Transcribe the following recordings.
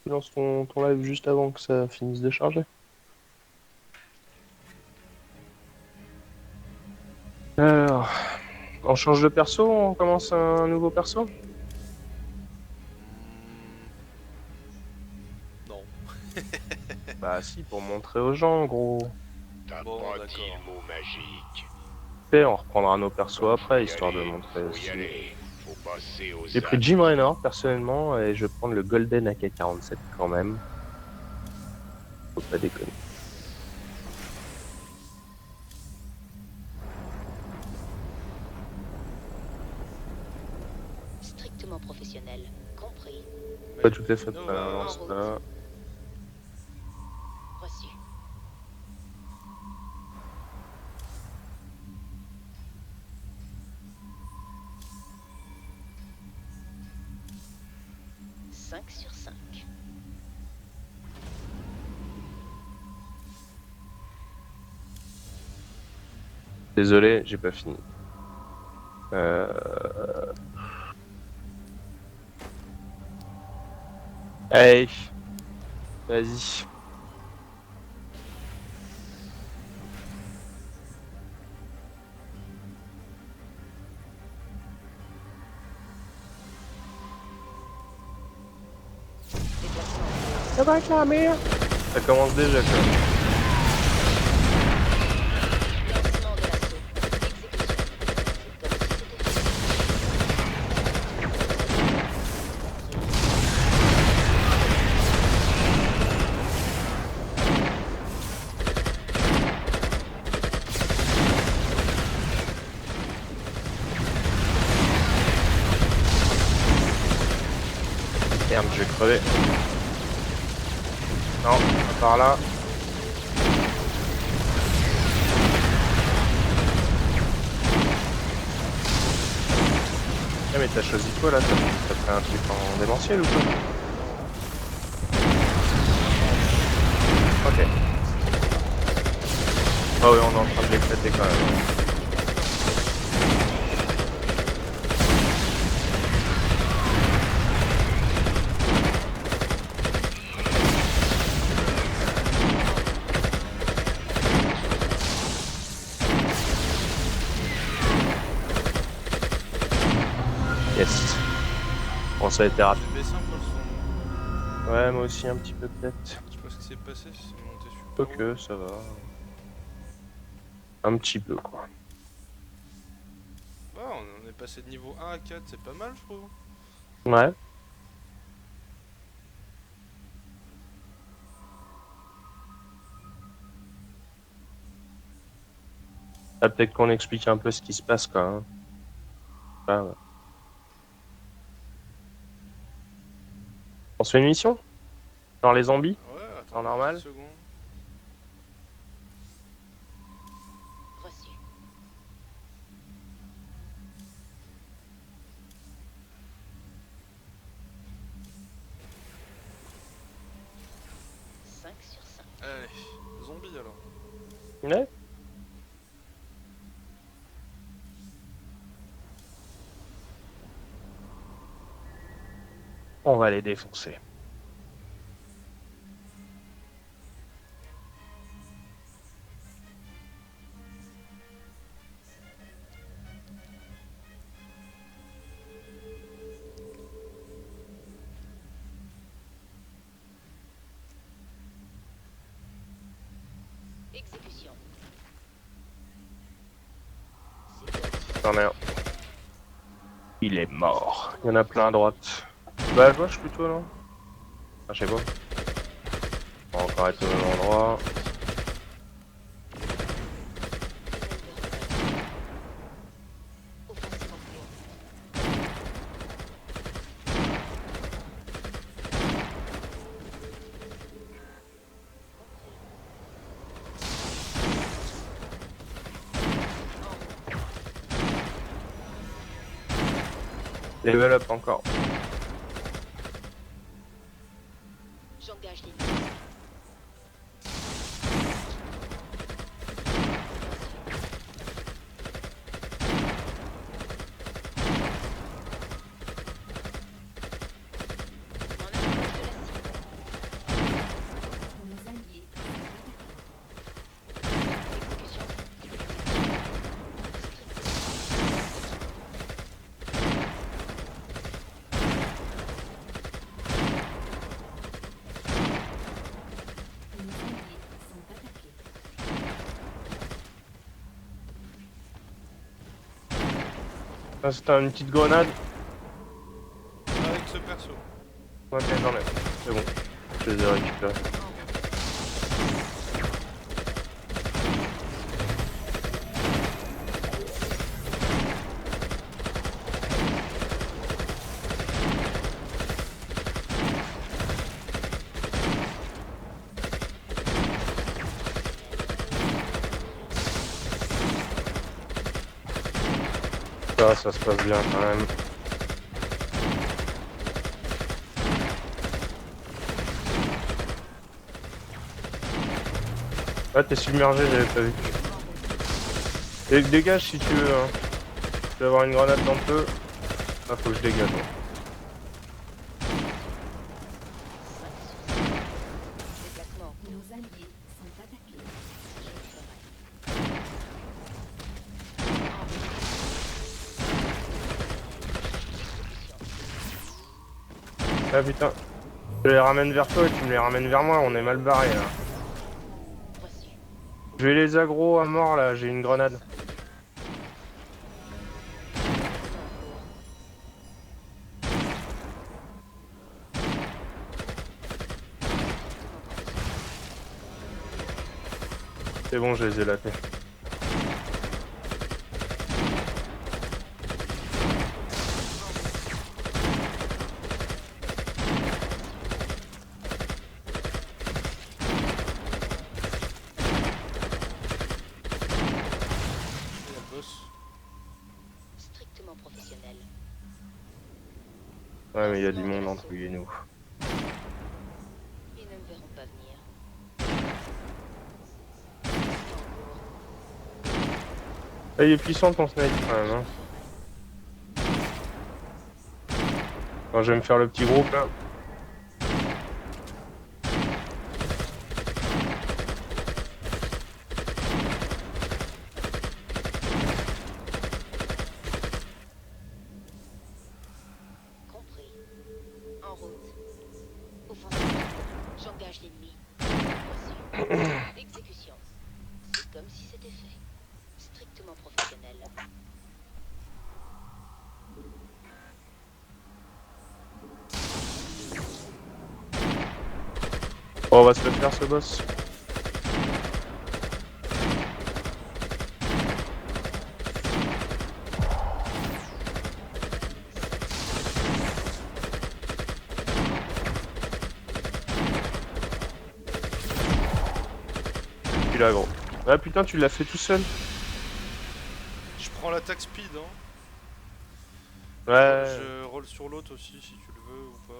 Tu lances ton live juste avant que ça finisse de charger. Alors, on change de perso, on commence un nouveau perso? Hmm, non. Bah si, pour montrer aux gens, gros. T'as Bon, pas dit d'accord. le mot magique. Tu sais, on reprendra nos persos Faut après, y histoire de aller, montrer faut y aussi. aller. Faut passer J'ai aux pris Jim actes. Raynor, personnellement, et je vais prendre le Golden AK-47 quand même. Faut pas déconner. Strictement professionnel. Compris. Pas tout à fait Nova. dans En ce route. là. Reçu. Cinq sur 5. Désolé, j'ai pas fini. Euh... Allez, vas-y. Déplacement. Ça va avec la merde. Ça commence déjà, quoi. Lancement de l'assaut. Exécution. Comme si c'était fait. Merde, je vais crever. Non, pas par là. Ah mais t'as choisi quoi là? T'as pris un truc en démentiel ou quoi? Ok. Ah ouais, on est en train de l'éclater quand même. Yes. Bon, ça a été rapide. J'ai baissé un peu le son. Ouais, moi aussi un petit peu peut-être. Je sais pas ce qui s'est passé, c'est monté super haut. Ok, ça va. Un petit peu quoi. Ouais, on est passé de niveau 1 à 4, c'est pas mal, je trouve. Ouais. Ah, peut-être qu'on explique un peu ce qui se passe quoi. Hein. Ah, ouais. On se fait une mission? Genre les zombies? Ouais, attends, En une petite normal? seconde. Reçu. Cinq sur 5. Allez, zombie alors. Ouais. On va les défoncer. Exécution. C'est parti. J'en ai un. Il est mort. Il y en a plein à droite. Bah à gauche plutôt non? Ah, je sais pas. On va encore être au même endroit. Offensive en cours. Level up encore. J'engage l'ennemi. En approche de la cible. Ah, c'était une petite grenade. Avec ce perso. Ok, j'en ai. C'est bon. Je les ai récupérés. Ça se passe bien quand même. Ah, t'es submergé, j'avais pas vu. Dégage si tu veux. Hein. Je vais avoir une grenade dans le feu. Ah, faut que je dégage. Ouais. Déplacement. Nos alliés sont attaqués. Je le ferai. Ah putain. Je les ramène vers toi et tu me les ramènes vers moi, on est mal barré là. Reçu. Je vais les aggro à mort là, j'ai une grenade. C'est bon, je les ai latés. Il y a le boss. Strictement professionnel. Ouais, mais il y a du monde entre lui et nous. Ils ne me verront pas venir. Ah, il est puissant ton snipe quand même. Hein. Quand je vais me faire le petit groupe là. Compris. En route. Offensive. J'engage l'ennemi. Reçu. Exécution. C'est comme si c'était fait. Strictement professionnel. Oh, on va se le faire ce boss. Tu l'as gros. Ah putain, tu l'as fait tout seul. Je prends l'attaque speed, hein. Ouais. Je roll sur l'autre aussi si tu le veux ou pas.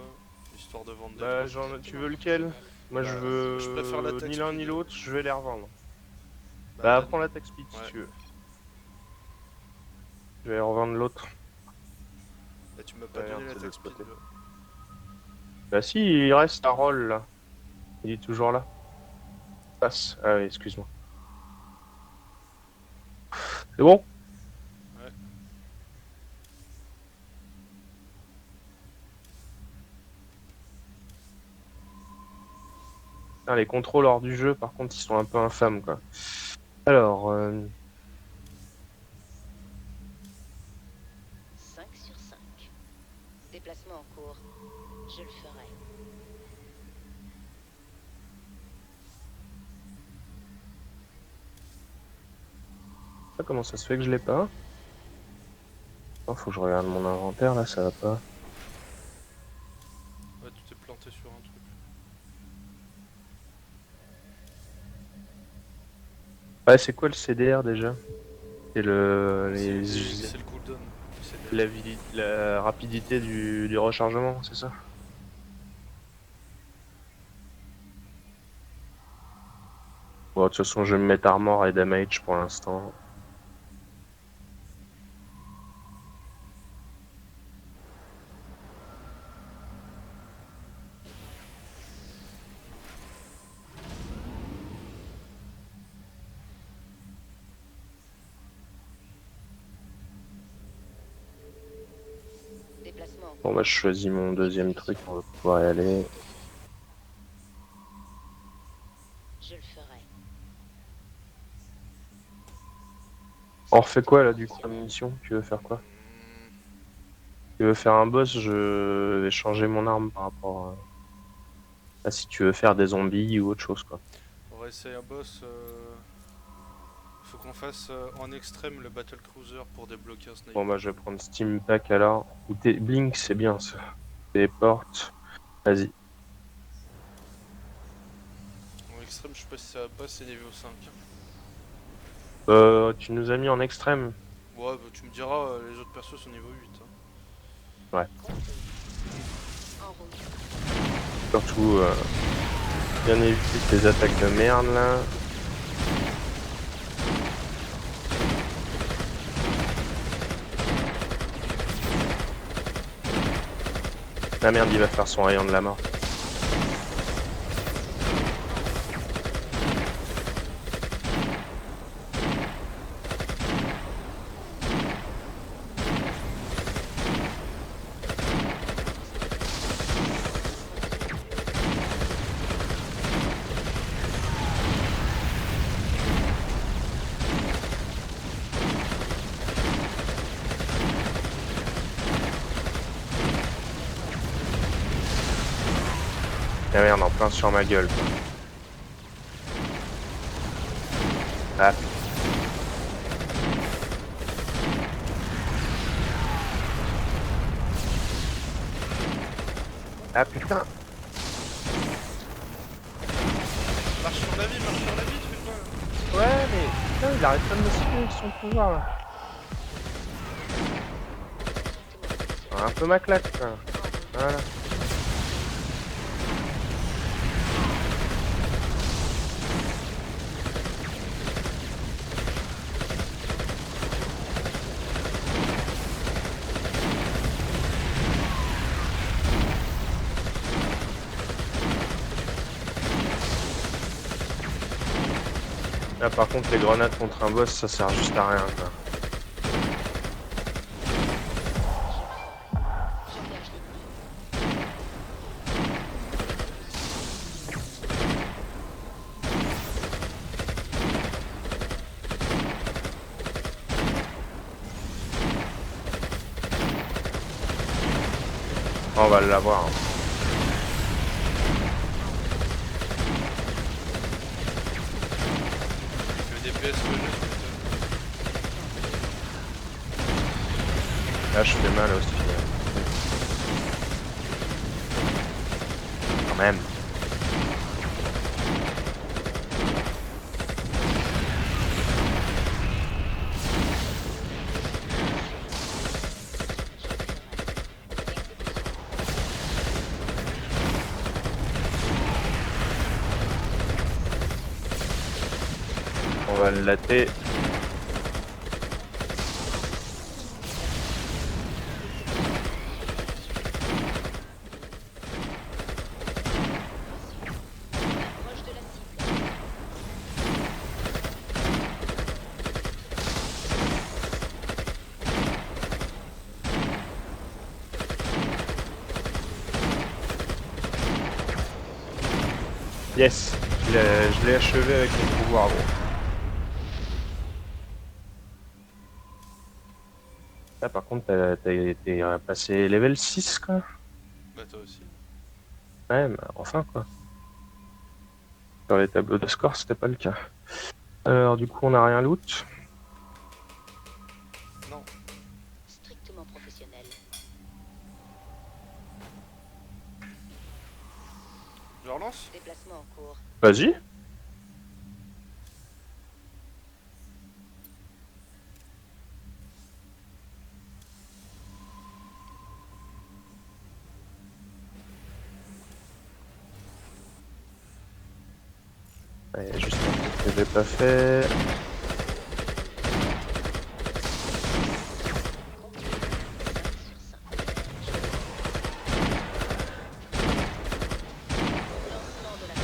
Histoire de vendre des Bah, trucs. tu veux lequel? Moi je Bah, veux je préfère l'attaque ni l'un speed. ni l'autre, je vais les revendre. Bah, Bah prends l'attaque speed si ouais. tu veux. Je vais revendre l'autre. Bah, tu m'as pas Ouais, donné merde, c'est de l'attaque l'autre speed. côté. Là. Bah si, il reste à roll là. Il est toujours là. Passe. Ah oui, excuse-moi. C'est bon? Ouais. Ah, les contrôles hors du jeu, par contre, ils sont un peu infâmes quoi. Alors, 5 sur 5. Déplacement en cours. Je le ferai. comment ça se fait que je l'ai pas? Oh, faut que je regarde mon inventaire là, ça va pas. Ouais, tu t'es planté sur un truc. Ouais, c'est quoi le CDR déjà? C'est C'est le cooldown. C'est la rapidité du rechargement, c'est ça? Bon, de toute façon, je vais me mettre armor et damage pour l'instant. Déplacement en cours. Bon, bah, je choisis mon deuxième truc, on va pouvoir y aller. Je le ferai. On refait quoi là du coup comme mission? Tu veux faire quoi? tu veux faire un boss, je vais changer mon arme par rapport à si tu veux faire des zombies ou autre chose quoi. On va essayer un boss. Faut qu'on fasse en extrême le Battle Cruiser pour débloquer un sniper. Bon bah je vais prendre Steam Pack alors. Ou Blink c'est bien ça. Téléporte. Vas-y. En extrême, je sais pas si ça va pas, c'est niveau 5. Tu nous as mis en extrême. Ouais, bah, tu me diras, les autres persos sont niveau 8. Ouais. En route. Surtout bien éviter tes attaques de merde là. La merde il va faire son rayon de la mort. La merde en plein sur ma gueule. Ah. Ah putain. Marche sur la vie, tu fais quoi là? Ouais mais putain il arrête pas de me cibler avec son pouvoir là. Un peu ma claque quoi. Voilà. Là par contre les grenades contre un boss ça sert juste à rien quoi. J'engage l'ennemi. On va l'avoir. Hein. Le DPS que j'ai, Là je fais mal aussi. Quand même. On va le latter. Proche de la cible. Yes. Je l'ai achevé avec mon pouvoir gros. Là par contre t'es passé level 6 quoi. bah toi aussi. Ouais mais enfin quoi. Sur les tableaux de score c'était pas le cas. Alors du coup on a rien loot. Non. Strictement professionnel. Je relance? Déplacement en cours. Vas-y. Allez, juste un truc que j'ai pas fait. Lancement de la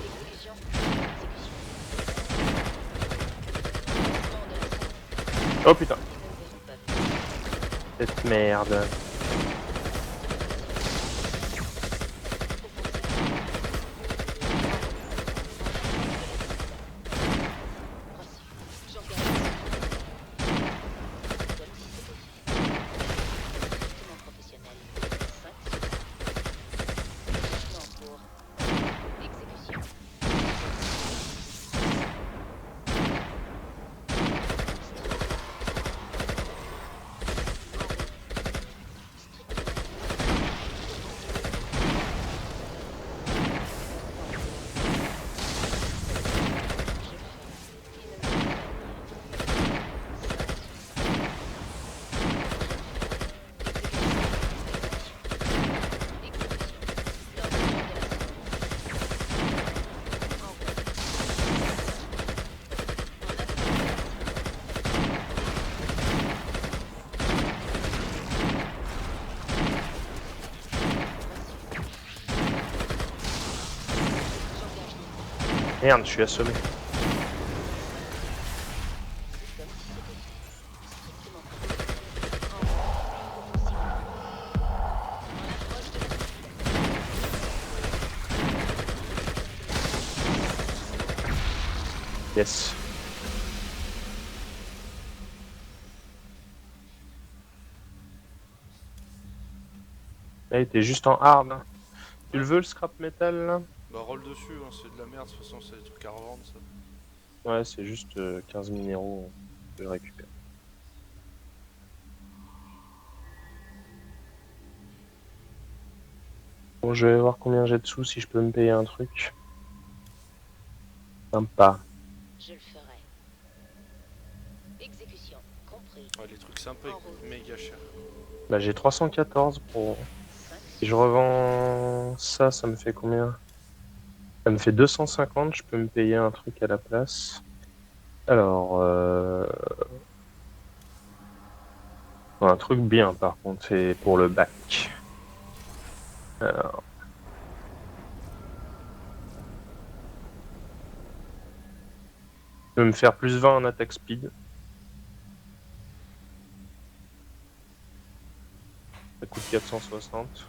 exécution. Lancement de la Oh putain. Pas. Cette merde. J'engage. Comme si c'était fait. Strictement Merde, je suis assommé. C'est comme si c'était strictement en route. On approche de la Yes. Là, il était juste en hard. Hein. Tu le veux le scrap metal là? Bah roll dessus, hein, c'est de la merde, de toute façon c'est des trucs à revendre ça. Ouais, c'est juste 15 minéraux que je récupère. Bon, je vais voir combien j'ai de sous si je peux me payer un truc. Sympa. Je le ferai. Exécution, compris. Ouais, les trucs sympas ils coûtent méga cher. Bah, j'ai 314 pour. 5 Si je revends ça, ça me fait combien? Ça me fait 250, je peux me payer un truc à la place. Alors, un truc bien par contre, c'est pour le bac. Alors. Je peux me faire plus 20 en attaque speed. Ça coûte 460.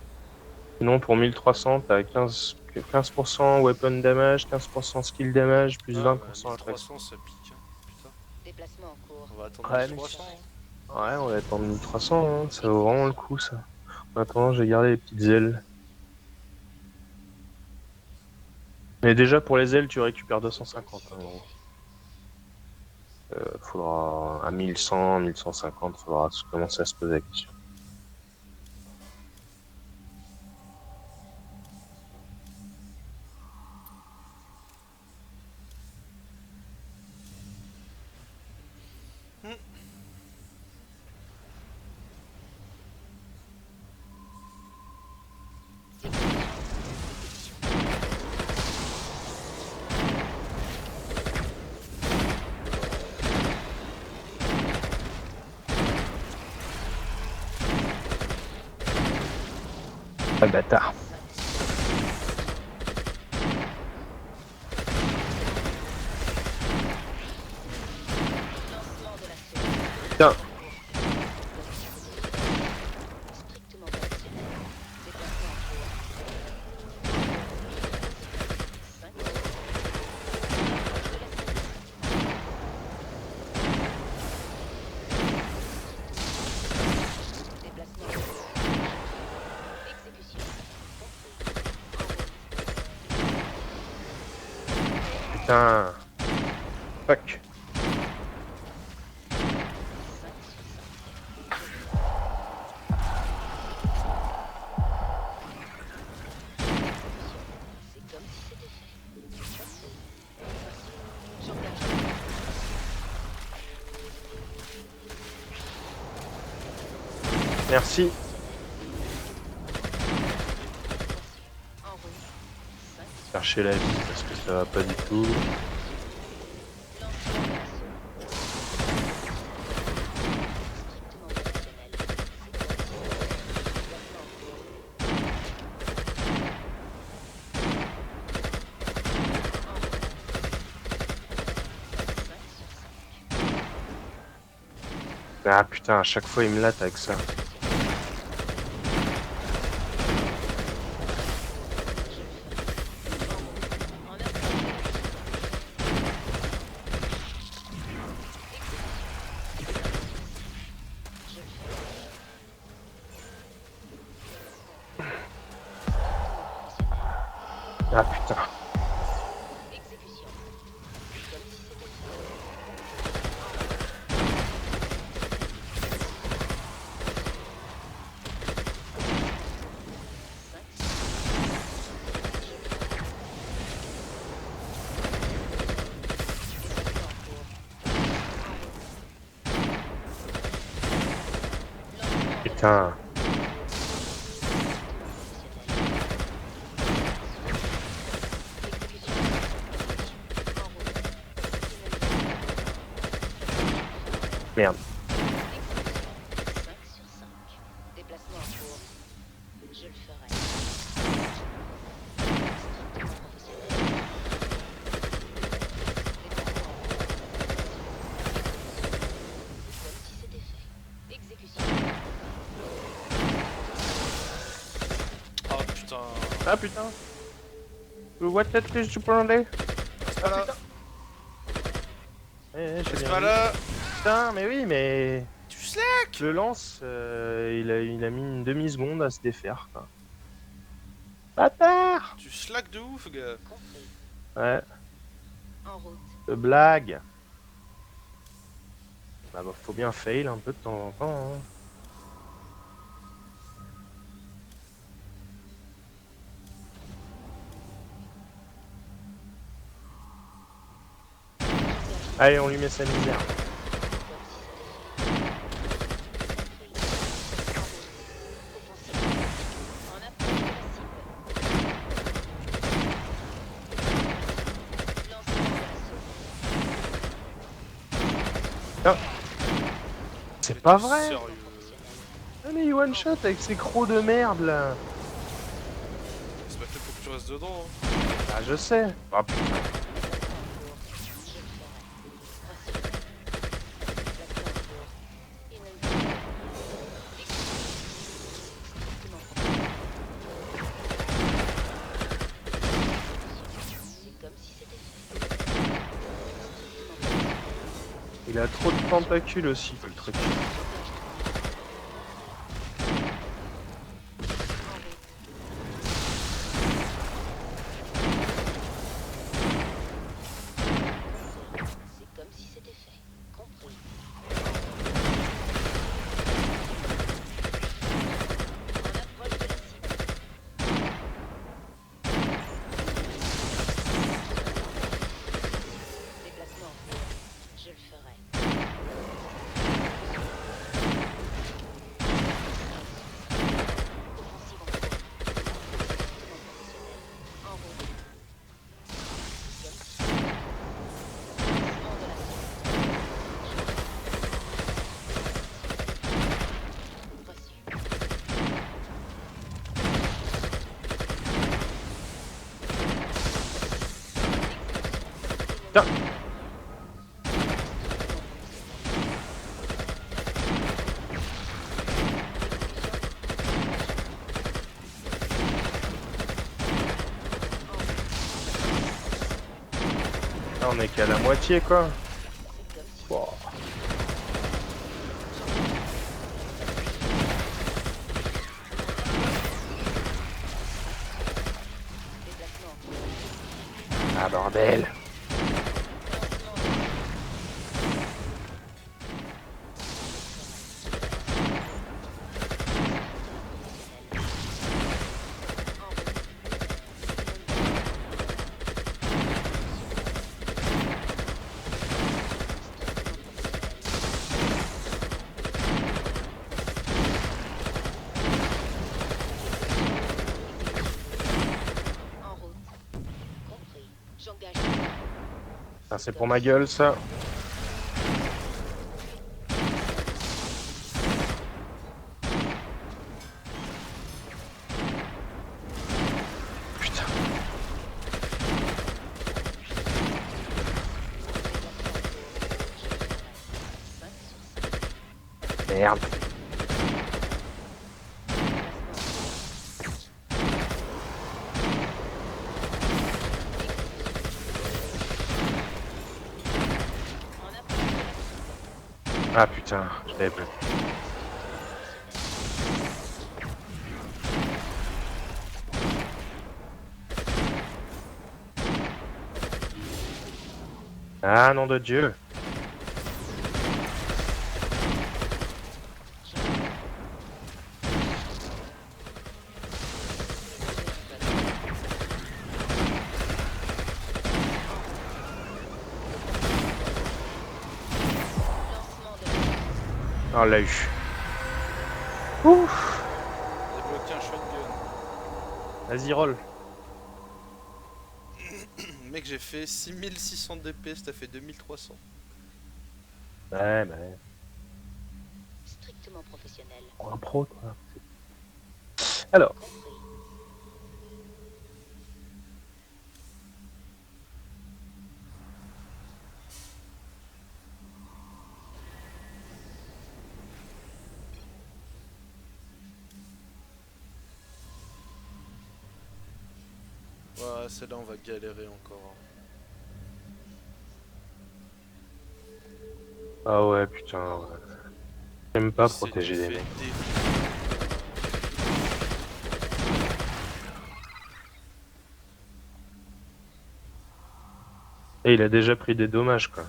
Sinon, pour 1300, t'as 15% weapon damage, 15% skill damage, plus Ah, 20% attaque. 1300 ça pique, hein. Putain. déplacement en cours. On va attendre Ouais, 1300. Ouais, on va attendre 1300, hein. Ça vaut vraiment le coup ça. En attendant, j'ai gardé les petites ailes. Mais déjà, pour les ailes, tu récupères 250 hein, en gros. Faudra à 1100, 1150, faudra commencer à se poser la question. Ah bâtard. Lancement de la série. Putain. Strictement optionnel. Déplacement en cours. 5 déplacement en cours. Exécution. Putain. Fuck. C'est comme si c'était fait. J'engage. Merci. En route. 5 Chercher la vie parce que ça va pas du tout. lancement de l'assaut. Strictement optionnel. Déplacement en cours. Ah putain, à chaque fois il me latte avec ça. Ah putain. Exécution. Comme si c'était Putain. Merde. 5 sur 5. Déplacement en cours. Je le ferai. Strictement professionnel. Ah putain. What that fish tu prends là? Reste pas là. J'ai Reste bien pas vu. là. Putain, mais oui, mais... Tu slack. Le lance, il a mis une demi-seconde à se défaire, quoi. Bâtard! Tu slack de ouf, gars. Compris. Ouais, En route. de blague. Bah, faut bien fail un peu de temps en temps, hein. Allez, on lui met sa misère. En approche de la cible. Lancement de l'assaut. C'est pas vrai! Sérieux. Ah, mais il one shot avec ses crocs de merde là! C'est pas fait pour que tu restes dedans. Hein. Ah, je sais! Ah, putain. Il a trop de tentacules aussi, le truc. C'est comme si c'était fait. Compris. En approche de la cible. Déplacement en cours. Je le ferai. Offensive en cours. En route. Lancement de l'assaut. Reçu. Tiens. Là, on est qu'à la moitié quoi. Wow. Ah bordel. En route. Compris. J'engage. Ah, c'est pour ma gueule ça. Putain. Merde. En approche de la cible. Ah putain, je l'avais plus. Ah nom de Dieu. Lancement de l'assaut. Oh, on l'a eu. Ouf. Débloquer un shotgun. Vas-y, roll. Mec, j'ai fait 6600 DPS, t'as fait 2300. Ouais, bah ouais. Strictement professionnel. Pour un pro, quoi. Alors, Compris. Ouais, celle-là, on va galérer encore. Ah ouais, putain, ouais. J'aime pas Il s'est protéger les fait mecs. défoncer. Et il a déjà pris des dommages, quoi.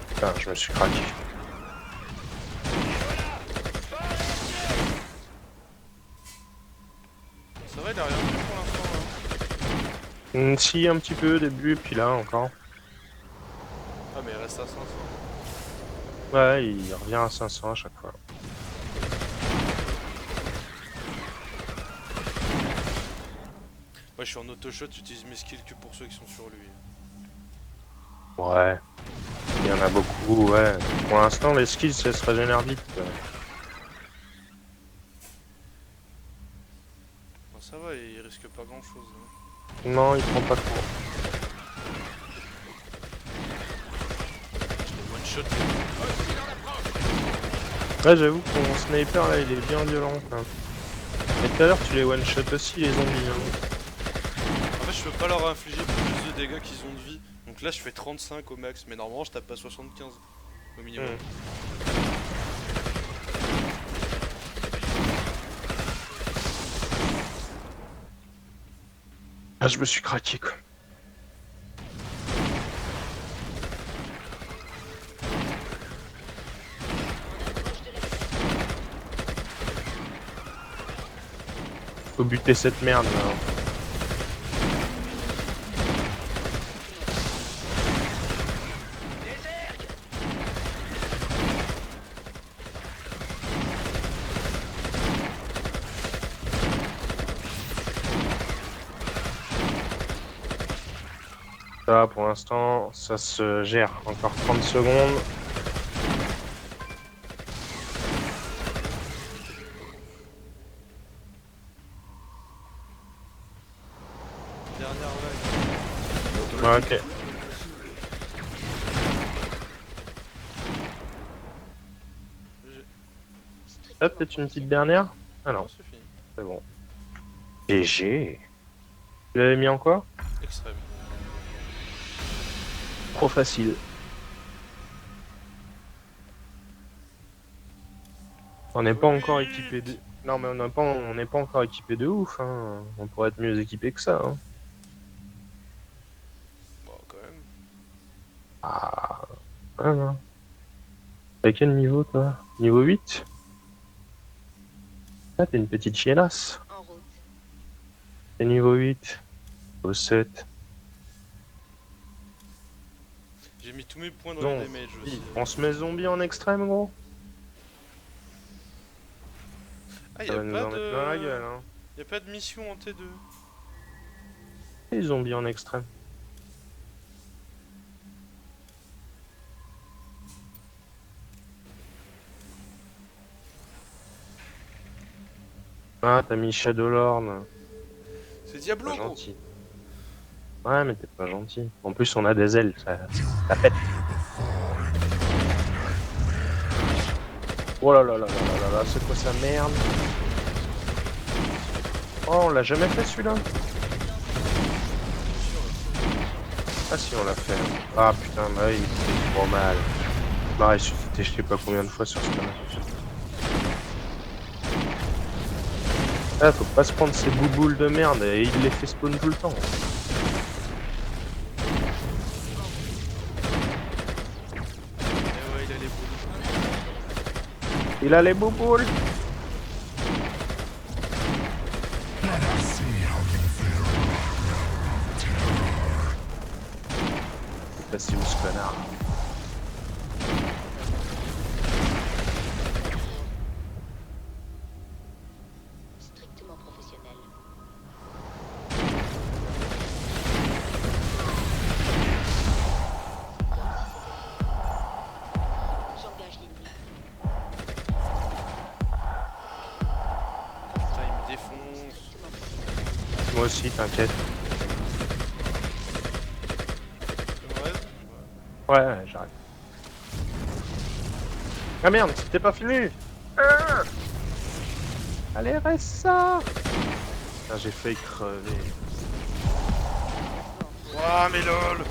Putain, je me suis craqué. Ça va, il a rien fait pour l'instant, là. Si, un petit peu au début, puis là encore. Ah, mais il reste à 500. Ouais, il revient à 500 à chaque fois. Ouais, je suis en auto-shot, j'utilise mes skills que pour ceux qui sont sur lui. Ouais. Il y en a beaucoup, ouais. Pour l'instant, les skills, ça se régénère vite. Bon, ça va, il risque pas grand-chose. Hein. Non, il prend pas trop. One-shot. Ouais, j'avoue que ton sniper, là, il est bien violent. Quoi. Et tout à l'heure, tu les one-shot aussi, les zombies. Hein. En fait, je peux pas leur infliger plus de dégâts qu'ils ont de vie. Donc là, je fais 35 au max. Mais normalement, je tape pas 75 au minimum. Ah, je me suis craqué, quoi. Faut buter cette merde, là. Ça va, pour l'instant, ça se gère. Encore 30 secondes. Dernière vague. Ouais, ok. Ah, peut-être une petite dernière? Ah non, C'est fini. c'est bon. GG. Tu l'avais mis en quoi? Extrême. Trop facile. On n'est pas encore équipé de... Non mais on n'est pas encore équipé de ouf, hein. On pourrait être mieux équipé que ça, hein. Bon, quand même. Ah... Ouais, non. T'as quel niveau, toi? Niveau 8? Ah, t'es une petite chiennasse. En route. T'es niveau 8. Niveau 7. J'ai mis tous mes points dans Donc, les damage aussi. on se met zombie en extrême, gros? Ah, Ça va nous en mettre plein la gueule, hein. Y'a pas de mission en T2. Les zombies en extrême. Ah, t'as mis Shadowlord. C'est Diablo, Pas gros. gentil. Ouais, mais t'es pas gentil. En plus, on a des ailes, ça pète. Oh là là là là là là, c'est quoi sa merde? Oh, on l'a jamais fait celui-là? Ah si, on l'a fait. Ah putain, bah il fait trop mal. Bah, il suffit je sais pas combien de fois sur ce canal. Ah, faut pas se prendre ces bouboules de merde, et il les fait spawn tout le temps. Eh ouais, il a les boules. Il a les bouboules. C'est passé où ce connard? Strictement professionnel. Moi aussi, t'inquiète. Tu me rêves Ouais, j'arrive. Ah merde, c'était pas fini. Ah allez, reste ça. Ah, j'ai failli crever. Ouah, mais lol.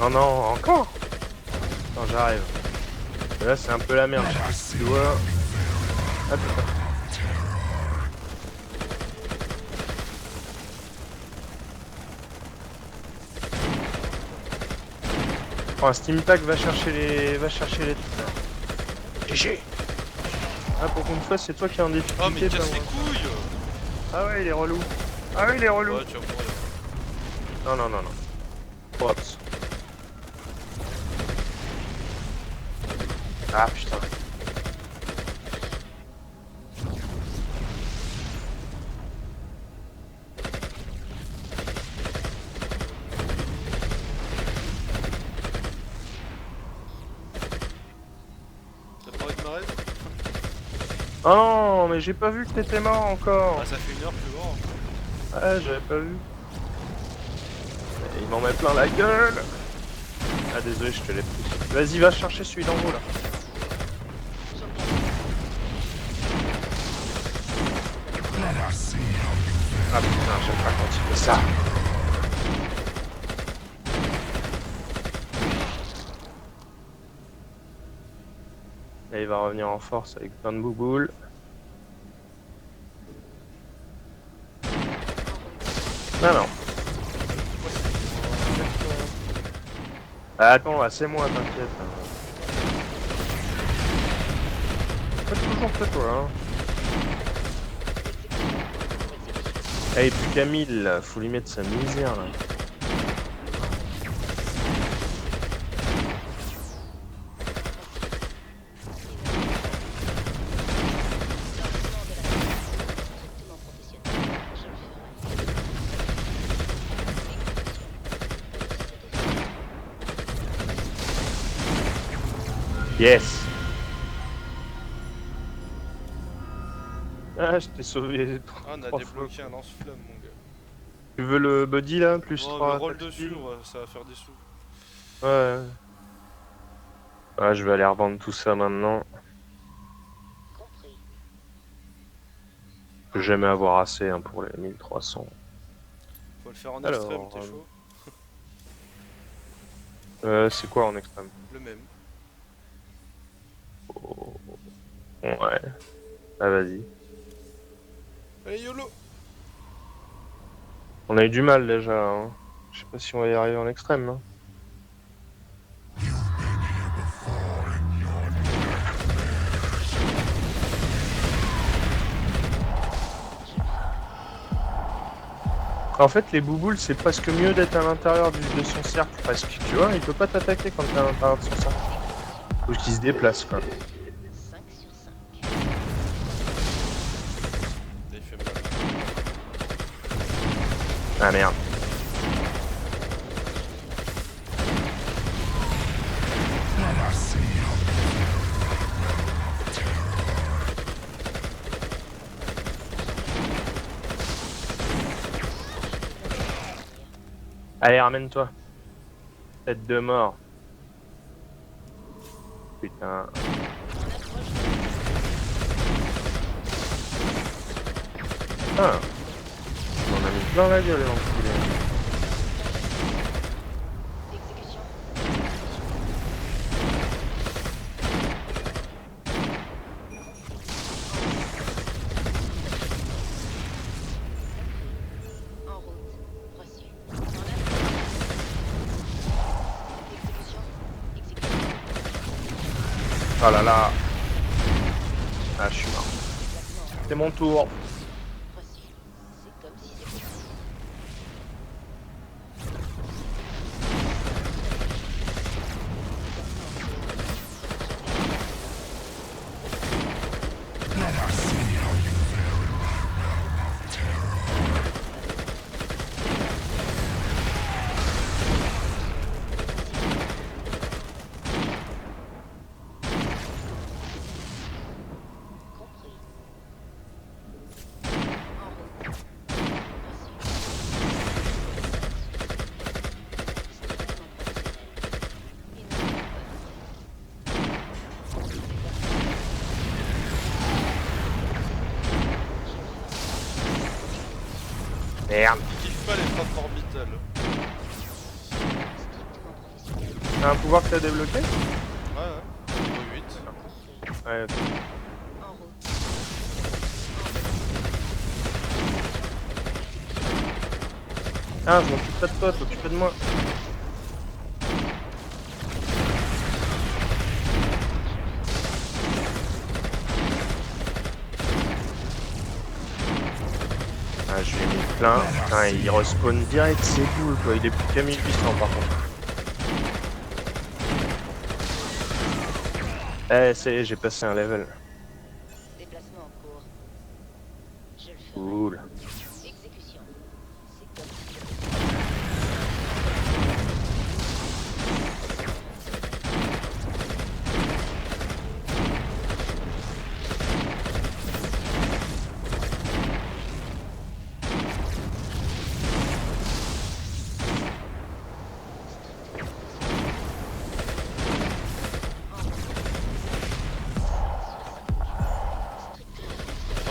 Non, non, encore. Non, j'arrive. Là, c'est un peu la merde. Tu vois. Hop. Oh, un Steam Pack va chercher les GG. Ah, pour une fois, c'est toi qui es en difficulté. Oh, mais pas casse les moi. couilles. Ah ouais, il est relou. Ah ouais, il est relou. Ouais, tu vas mourir. Non, non, non, non. Oups. Ah putain. T'as pas envie de m'arrêter? Oh non, mais j'ai pas vu que t'étais mort encore. Ah, ça fait 1 heure que tu es mort. Ah, j'avais pas vu. Il m'en met plein la gueule. Ah désolé, je te l'ai pris. Vas-y, va chercher celui d'en haut là. Ah putain, j'aime pas quand il fait ça. Là, il va revenir en force avec plein de bouboules. Non, non. Ah, attends, là, c'est moi, t'inquiète. Fais toujours que toi, hein. Eh, plus qu'à 1000, là. Faut lui mettre sa misère, là. Yes. Ah, je t'ai sauvé. Ah, on a 3 débloqué fois. un lance-flamme, mon gars. Tu veux le buddy là, plus Oh, 3 mais roll dessus, ça va faire des sous. Ouais. Ah, je vais aller revendre tout ça maintenant. Compris. Je vais jamais avoir assez hein, pour les 1300. Faut le faire en Alors, extrême, t'es chaud? C'est quoi en extrême? Le même. Oh. Ouais. Ah, vas-y. Allez, YOLO! On a eu du mal déjà. Hein. Je sais pas si on va y arriver en extrême. Hein. En fait, les bouboules, c'est presque mieux d'être à l'intérieur de son cercle. Parce que tu vois, il peut pas t'attaquer quand t'es à l'intérieur de son cercle. Faut qu'il se déplace quoi. 5 sur 5. Il fait mal. Ah merde. Allez, ramène-toi. Tête de mort. Putain. Ah. On a mis plein la gueule, l'enculé. Exécution. En route. Reçu. En approche. Exécution. Exécution. Oh là là. Ah, je suis mort. Déplacement. C'est mon tour. Reçu. C'est comme si c'était... Merde. Il kiffe pas les frappes orbitales. Strictement professionnel. T'as un pouvoir que t'as débloqué? Ouais. Niveau 8. Ouais, ok. En route. Ah, je m'occupe pas de toi, t'occupe de moi. Ah, je lui ai mis plein. Putain, il respawn direct, c'est cool quoi. Il est plus qu'à 1800 par contre. Eh, ça y est, j'ai passé un level. Déplacement en cours. Je le ferai. Cool. Exécution. C'est comme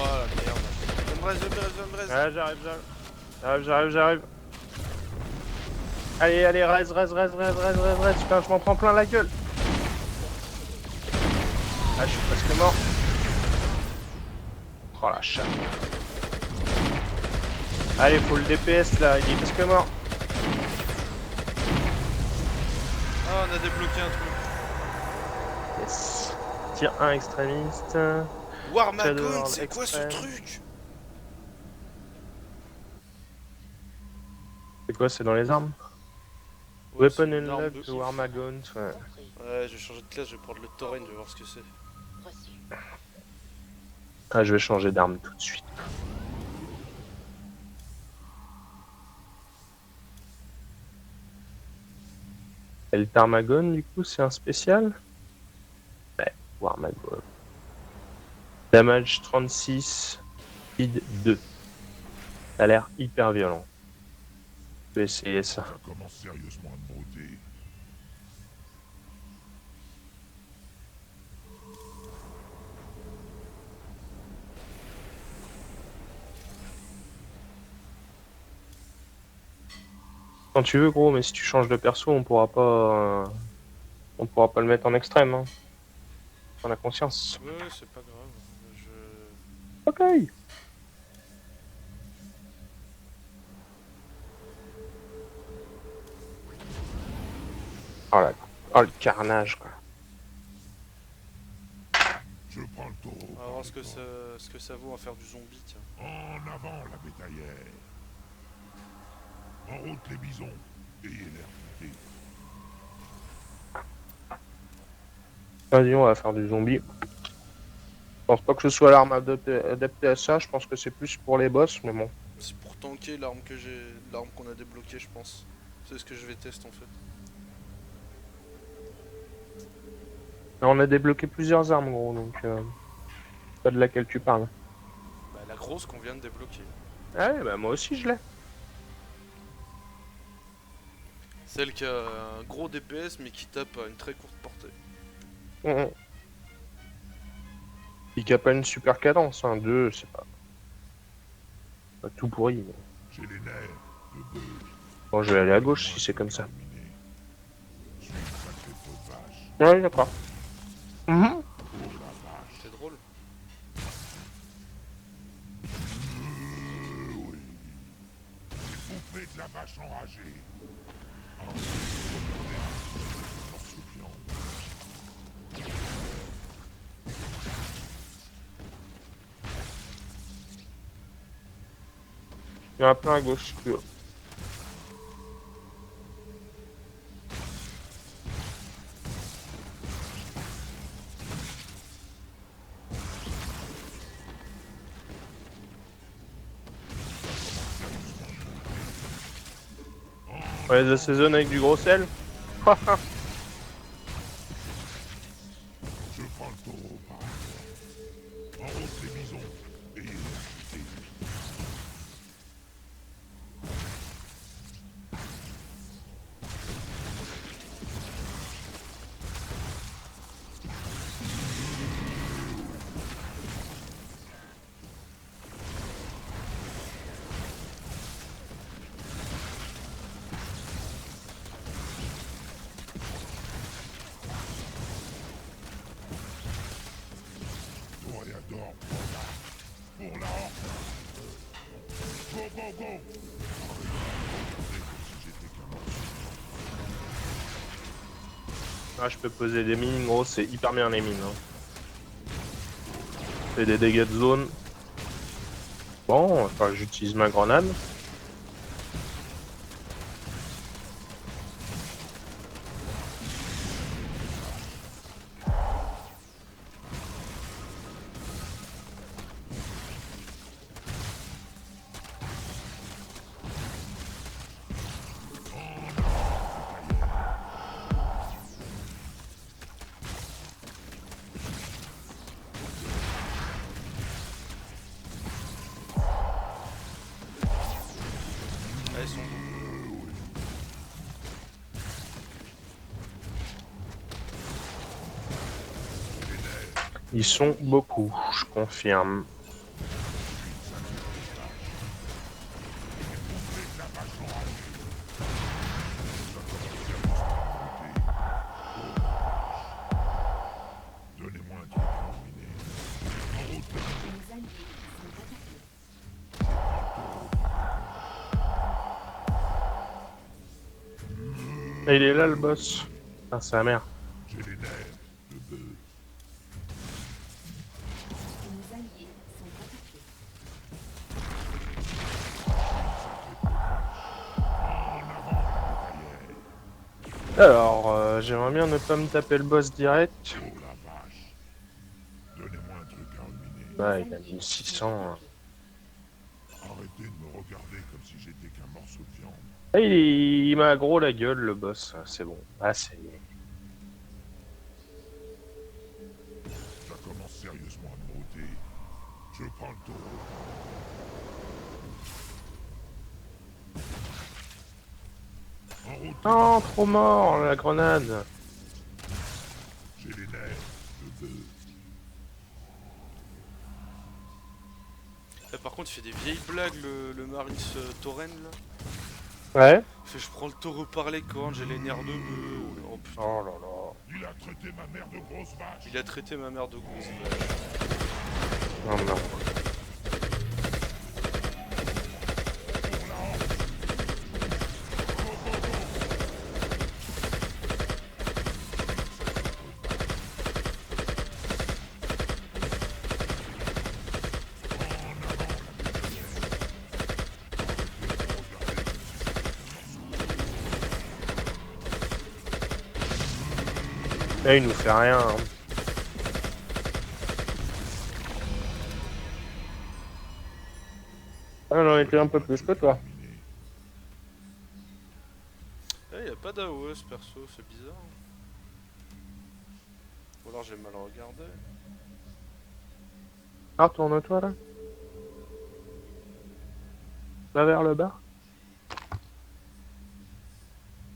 Oh la merde. J'aimerais. Ah, j'arrive. Allez, reste. Putain, je m'en prends plein la gueule. Ah, je suis presque mort. Oh la chatte. Allez, faut le DPS là, il est presque mort. Ah, on a débloqué un truc. Yes. Tir 1 extrémiste. Warmagon, Shadow c'est quoi ce Extreme. truc? C'est quoi, c'est dans les armes? Ouais, c'est Weapon une arme unlocked de to ouf. Armagon. Ouais. compris. Ouais, je vais changer de classe, je vais prendre le Tauren, je vais voir ce que c'est. Reçu. Ah, je vais changer d'arme tout de suite. Et le Tarmagon, du coup, c'est un spécial? Ouais, Warmagon. Damage 36, speed 2. Ça a l'air hyper violent. Je vais essayer ça. Ça commence sérieusement à me broder. Quand tu veux, gros, mais si tu changes de perso, on pourra pas le mettre en extrême. Hein. On a conscience. Ouais, c'est pas grave. Ok. Oh le carnage, quoi. Je prends le taureau. On va voir ce que ça vaut à faire du zombie, tiens. En avant la bétaillère. En route les bisons. Ayez l'air futé. Vas-y, on va faire du zombie. Je pense pas que ce soit l'arme adaptée à ça, je pense que c'est plus pour les boss, mais bon. C'est pour tanker l'arme qu'on a débloquée, je pense. C'est ce que je vais tester en fait. On a débloqué plusieurs armes, gros, donc pas de laquelle tu parles. Bah, la grosse qu'on vient de débloquer. Ouais, bah moi aussi je l'ai. Celle qui a un gros DPS mais qui tape à une très courte portée. Il n'y a pas une super cadence, hein. 2, c'est pas tout pourri. Mais... J'ai les nerfs de bœuf. Bon, je vais aller à gauche si c'est comme ça. Terminé. Je suis une sacrée peau de vache. Ouais, d'accord. Oh la vache. C'est drôle. Oui. Bouffée de la vache enragée. Oh, morceau de viande. Il y en a plein à gauche si tu veux. On les assaisonne avec du gros sel. Je prends le taureau par terre. En route les bisons. Ayez l'air futé. Ah, je peux poser des mines, gros, c'est hyper bien les mines. Hein. Fait des dégâts de zone. Bon, enfin, j'utilise ma grenade. Ah, ils sont bons. Ils sont beaucoup, je confirme. Donnez-moi un truc à ruiner. En route, les bisons. Les alliés sont attaqués. Et il est là le boss. Ah, sa mère. J'ai les nerfs de bœuf. Les alliés sont attaqués. Alors, j'aimerais bien ne pas me taper le boss direct. Oh la vache. Donnez-moi un truc à ruminer. Ouais, il a 1600. Arrêtez de me regarder comme si j'étais qu'un morceau de viande. Ah, il m'a gros la gueule le boss, c'est bon. Ah, c'est... Ça commence sérieusement à me broter. Je prends le taureau. En route, Non, trop mort, la grenade. j'ai les nerfs de bœuf. Là, par contre, il fait des vieilles blagues, le Maris Tauren là. Ouais. Il fait, je prends le taureau par les cornes, j'ai les nerfs de bœuf. Oh putain. Oh là là. Il a traité ma mère de grosse vache. Il a traité ma mère de grosse. Non, non. Là, il nous fait rien. Hein. Ah, j'en étais un peu plus que toi. Eh, y a pas d'AOE ce perso, c'est bizarre. Ou alors j'ai mal regardé. Ah, tourne-toi là. Là vers le bas.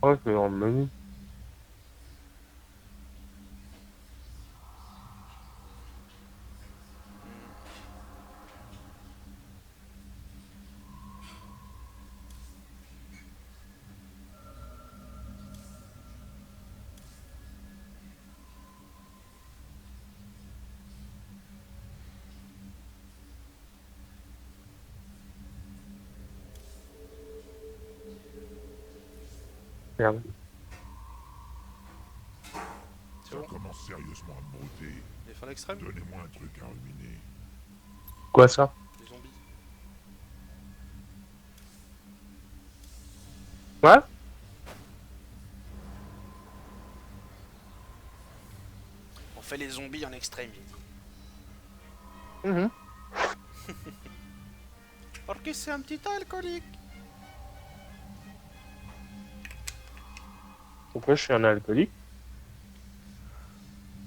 Oh, c'est dans le menu. Merde. C'est Ça bon. commence sérieusement à me broter. Les fins extrêmes. Donnez-moi un truc à ruminer. Quoi ça? Les zombies. Ouais? On fait les zombies en extrême, j'ai dit. Mhm. Parce que c'est un petit alcoolique. Pourquoi je suis un alcoolique?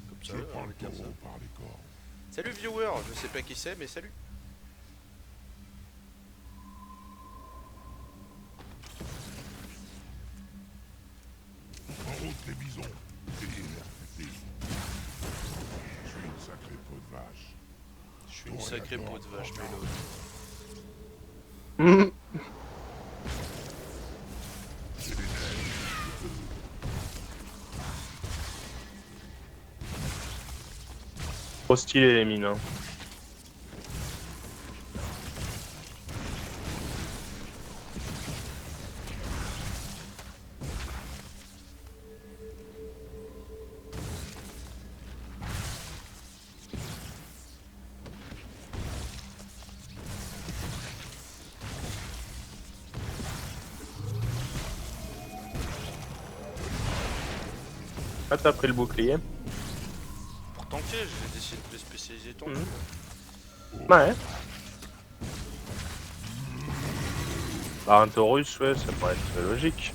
Comme Je ça, prends on le va dire ça. taureau par les cornes. Salut viewer, je sais pas qui c'est, mais salut. En route, les bisons. Ayez l'air fêté. Je suis une sacrée peau de vache. Je suis une sacrée peau de vache, Mélo. Mhm. J'ai les nerfs de bœuf. Trop stylé les mines. Hein. Ah, t'as pris le bouclier. Pour tanker, j'ai décidé de les spécialiser tank. Ouais. Bah, un Taurus, ouais, ça pourrait être logique.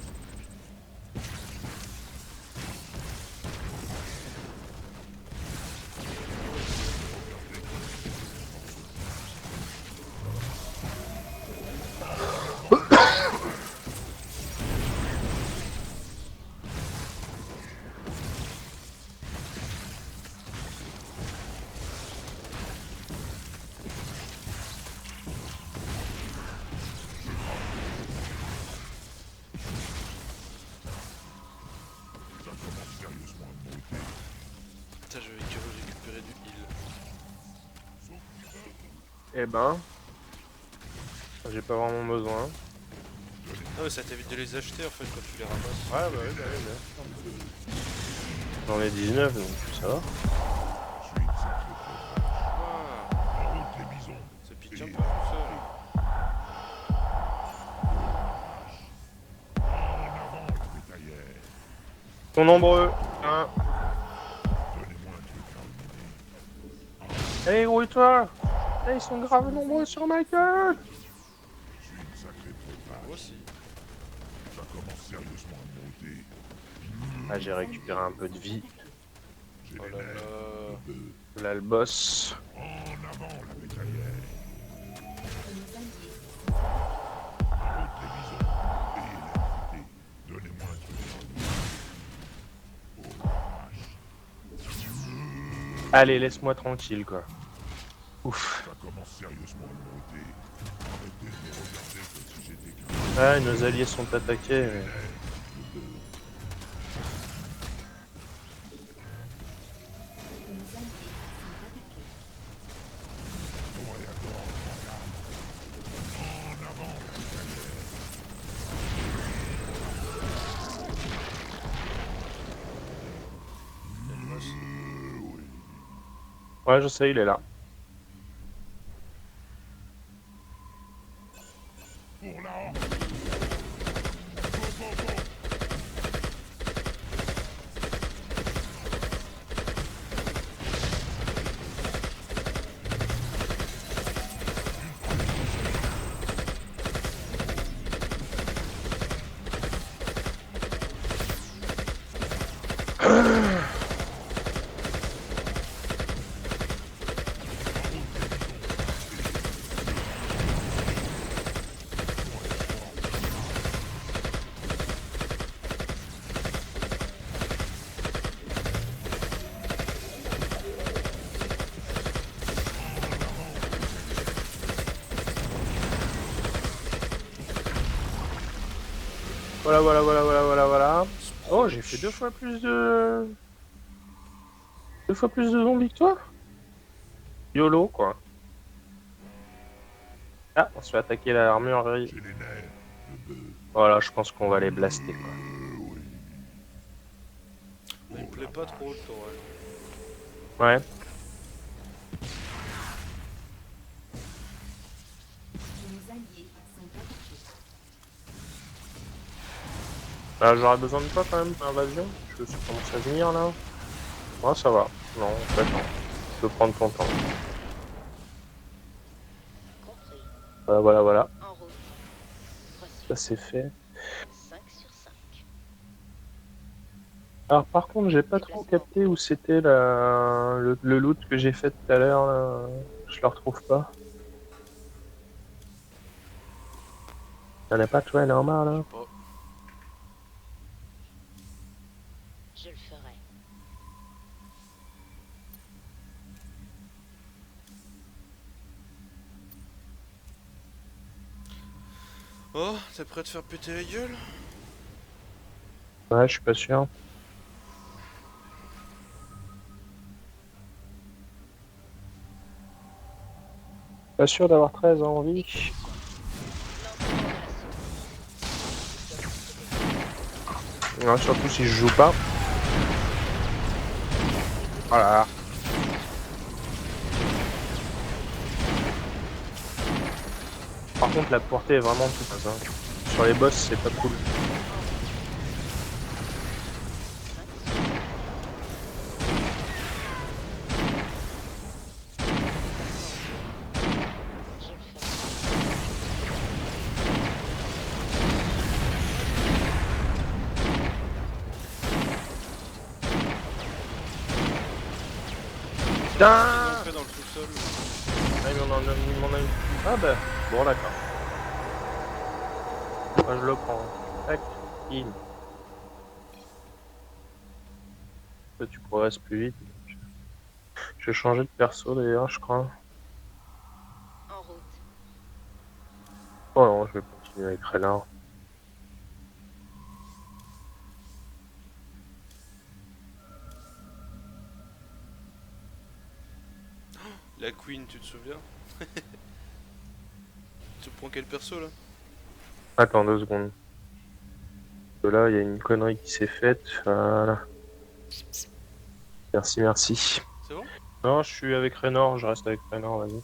Ça commence sérieusement à me monter. Putain, je vais que récupérer du heal. Eh ben... J'ai pas vraiment besoin. Ah ouais, ça t'évite de les acheter en fait quand tu les ramasses. Ouais, bah oui, J'en ai 19, donc ça va. Je suis une sacrée preuve. Ah, En route les bisons. ça pique un peu tout ça. En avant la bétaillère. Ils sont nombreux. Hein. Donnez-moi un truc à allumer. Allez, grouille-toi. Ils sont grave nombreux sur ma gueule. Je suis une sacrée preuve. Moi aussi. Ça commence sérieusement à me monter. Ah, j'ai récupéré un peu de vie. J'ai Oh les là nerfs là. de bœuf. Là, le boss. En avant la bétaillère. Nos alliés En route les bisons. Ayez l'air affûté. Donnez-moi un truc à allumer. Oh, Allez, laisse-moi tranquille, quoi. Ouf. ça commence sérieusement à me monter. Arrêtez de me regarder comme si j'étais qu'un Ouais, nos alliés sont attaqués. Mais... nos alliés sont attaqués. tour et à corps, gendarme. En avant la bétaillère. Ouais, je sais, il est là. Pour la horde. Go, go, go. Voilà. Oh, j'ai fait 2 fois plus de... 2 fois plus de zombies que toi. YOLO, quoi. Ah, on se fait attaquer l'armurerie. J'ai les nerfs de bœuf. Voilà, je pense qu'on va les blaster, quoi. Oui. Mais il me plaît pas trop le tour. Ouais. Nos alliés sont attaqués. J'aurais besoin de toi, quand même, pour l'invasion. Je commence à venir, là. Ouais, ça va. Non, en fait, non. Tu peux prendre ton temps. Compris. Voilà. En route. Reçu. Ça, c'est fait. 5 sur 5. Alors, par contre, j'ai pas trop capté où c'était le loot que j'ai fait tout à l'heure, là. Je le retrouve pas. Y'en a pas, toi, normal, là? Oh, Je le ferai. oh, t'es prêt à te faire péter la gueule? Ouais, je suis pas sûr. Pas sûr d'avoir 13 en vie. Non, surtout si je joue pas. Voilà. Par contre, la portée est vraiment tout ça. Sur les boss, c'est pas cool. Putain! entré dans le sous-sol. Ah, il m'en a une. Ah bah, bon d'accord. Moi je le prends. Tac, il. Toi, tu progresses plus vite. Je vais changer de perso d'ailleurs, je crois. En route. Oh non, je vais continuer avec Renard. La Queen, tu te souviens? Tu prends quel perso là? Attends 2 secondes. Parce que là, il y a une connerie qui s'est faite. Voilà. Merci, merci. C'est bon? Non, je suis avec Raynor, je reste avec Raynor, vas-y.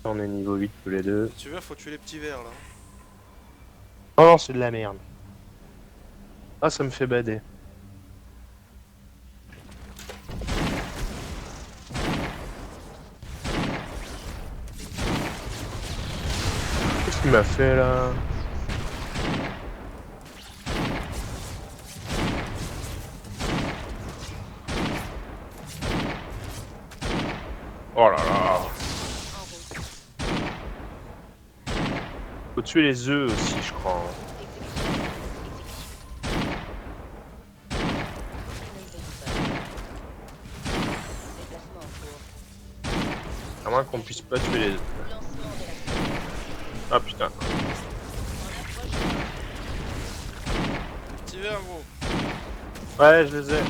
On est niveau 8 tous les deux. Tu vois, faut tuer les petits verts là. Oh non, c'est de la merde. Ah, ça me fait bader. Qu'est-ce qu'il m'a fait là? Oh là là. En route. Faut tuer les œufs aussi, je crois. Déplacement en cours. À moins qu'on puisse pas tuer les œufs. Lancement de la... Ah putain. En approche. Petits verts, gros. Ouais, je les ai.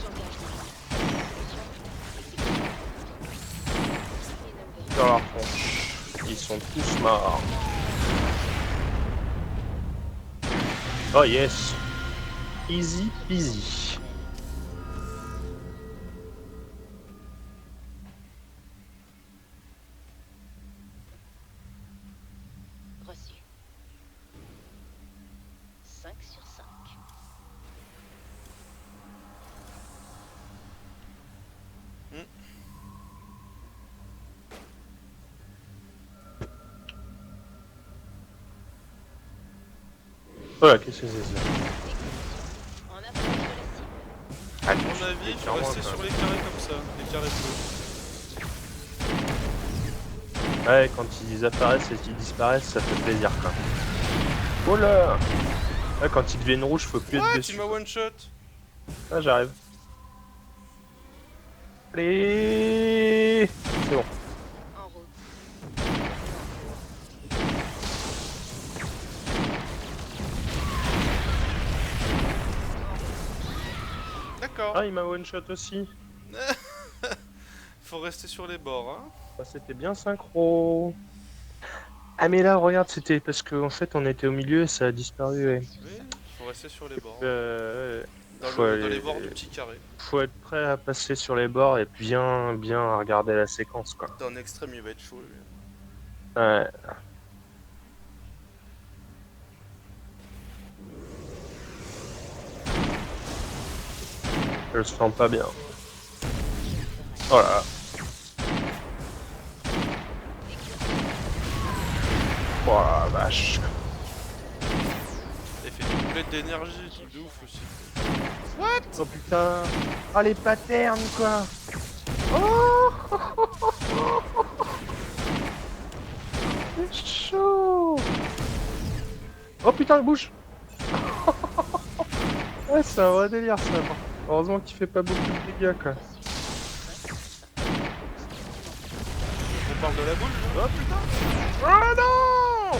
J'engage les exécution. Dans leur tronche. Ils sont tous morts. Oh yes. Easy peasy. Reçu. 5 sur 5. Voilà, qu'est-ce que c'est ça? En approche de la cible. Ah, À mon avis, il faut rester sur les carrés comme ça, les carrés bleus. Ouais, quand ils apparaissent et qu'ils disparaissent, ça fait plaisir quoi. Oh là! Ouais, quand ils deviennent rouges, faut plus être Ouais, tu dessus. m'as one shot. Ah, j'arrive. Allez! C'est bon. En route. D'accord. Ah, il m'a one shot aussi. Faut rester sur les bords, hein. Ah, c'était bien synchro. Ah, mais là, regarde, c'était parce qu'en fait, on était au milieu et ça a disparu. Ouais. Oui, faut rester sur les bords. Faut Dans aller- les bords du petit carré. Faut être prêt à passer sur les bords et bien à regarder la séquence, quoi. Dans un extrême, il va être chaud, lui. Ouais. Je le sens pas bien. Oh là là. Oh la vache. Il fait des boulettes d'énergie, truc de ouf aussi. Oh putain. Oh les patterns, quoi. Oh c'est chaud. Oh putain, le bouche. Ouais, c'est un vrai délire ça. Heureusement qu'il fait pas beaucoup de dégâts, quoi. On parle de la boule? Oh putain. Oh non.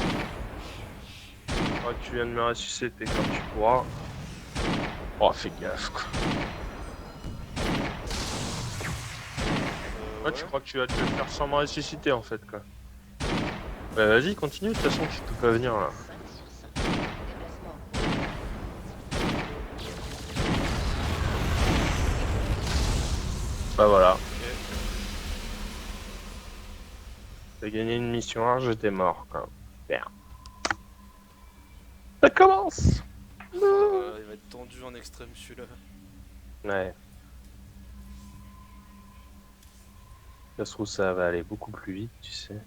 Oh, tu viens de me ressusciter quand tu pourras. Oh, fais gaffe, quoi. Ouais, tu crois que tu vas te le faire sans me ressusciter, en fait, quoi. Bah vas-y, continue, de toute façon, tu peux pas venir, là. 5 sur 5. Déplacement en cours. Bah voilà. Ok. T'as gagné une mission, alors j'étais mort, quoi. Merde. Ça commence. Il va être tendu en extrême celui-là. Ouais. Ça se trouve, ça va aller beaucoup plus vite, tu sais.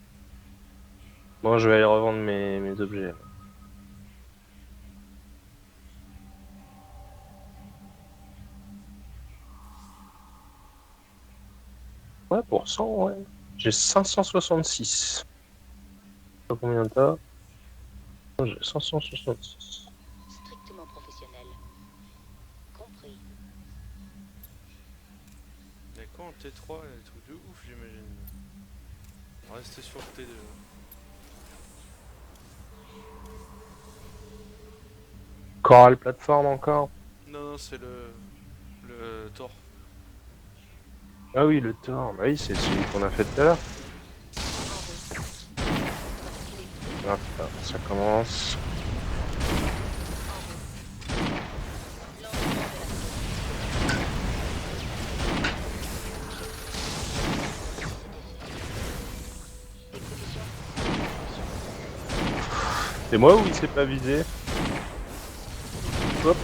Bon, je vais aller revendre mes objets. Là. Ouais, pour 100, ouais. J'ai 566. Je sais pas combien t'as. J'ai 566. Strictement professionnel. Compris. Y'a quoi en T3? Y'a des trucs de ouf, j'imagine. Restez sur T2. Coral Platform encore. Non, non, c'est le Thor. Ah oui, le Thor. Bah oui, c'est celui qu'on a fait tout à l'heure. Ah, putain, ça commence. C'est moi ou il s'est pas visé? Hop.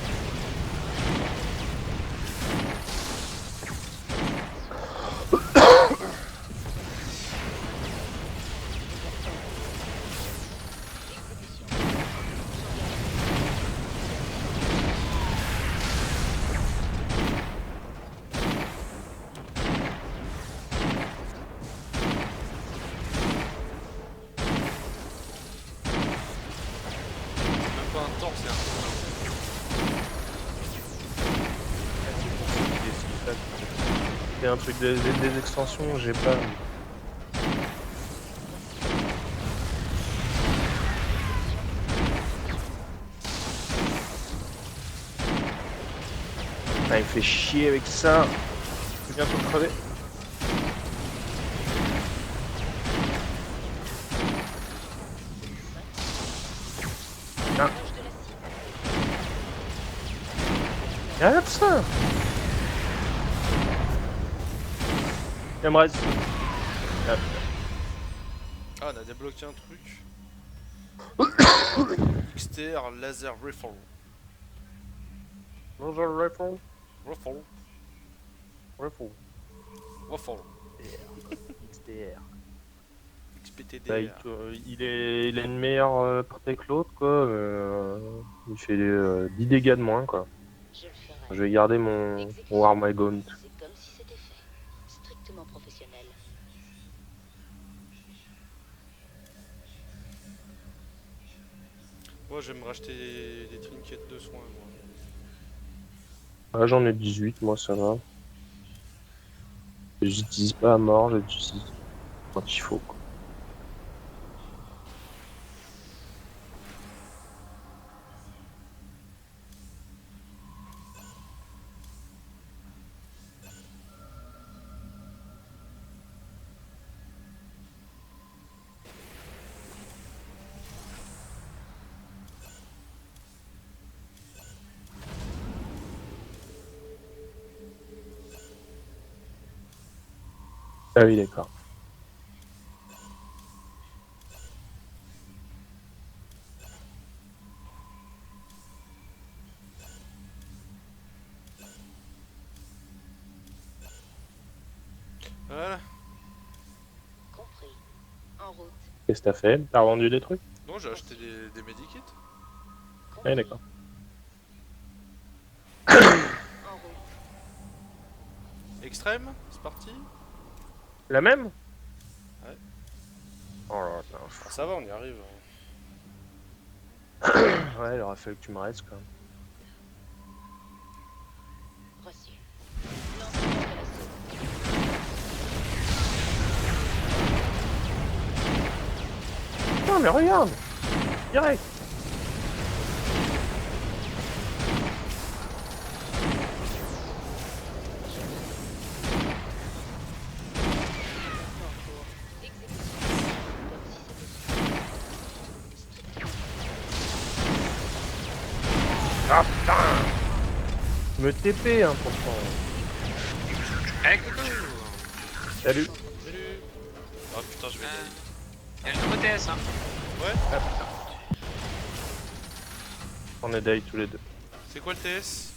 Même pas un Thor, c'est C'est un truc des extensions, j'ai pas. Ah, il fait chier avec ça. Je vais bientôt crever. Ah. Regarde ça. Il me reste. Ah, Ah, on a débloqué un truc. XTR Laser Rifle. bonjour, rifle. Rifle. Rifle. Rifle. XDR. Bah, XPTDR. il a une meilleure portée que l'autre, quoi. Il fait 10 dégâts de moins, quoi. Je le ferai. Je vais garder mon War My Gaunt. C'est comme si c'était fait. Strictement professionnel. Moi, je vais me racheter des trinkets de soins, moi. Ah, j'en ai 18, moi ça va. J'utilise pas à mort, j'utilise quand il faut, quoi. Ah oui, d'accord. Voilà. Compris. En route. Qu'est-ce que t'as fait? T'as revendu des trucs? Non, j'ai acheté des medikits. Compris. Ah d'accord. En route. Extrême, c'est parti. La même? Ouais. Oh là là. Ah, ça va, on y arrive. Ouais, il aurait fallu que tu me restes, quand même. Reçu. Lancement de l'assaut. Non mais regarde! Direct! Ah putain! Me TP, hein, pourtant. Salut! Salut. Ah putain, je vais y aller. Il y a le nouveau TS, hein. Ouais. Ah putain. On est die tous les deux. C'est quoi le TS?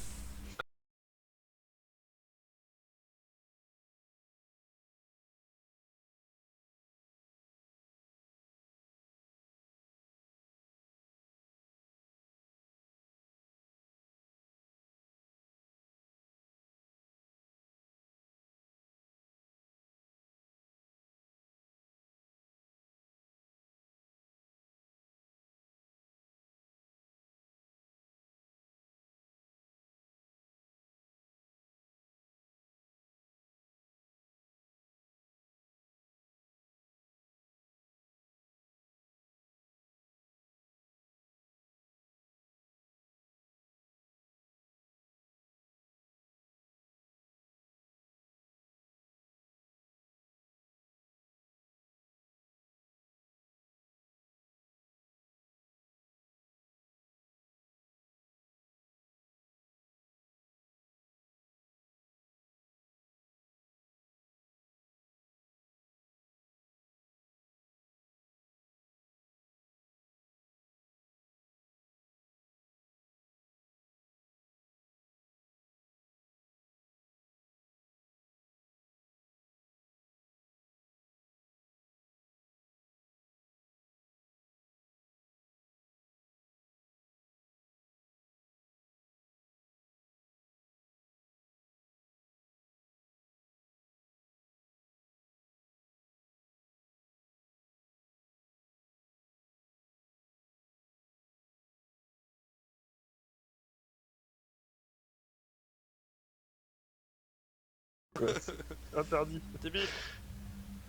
Interdit. Débile.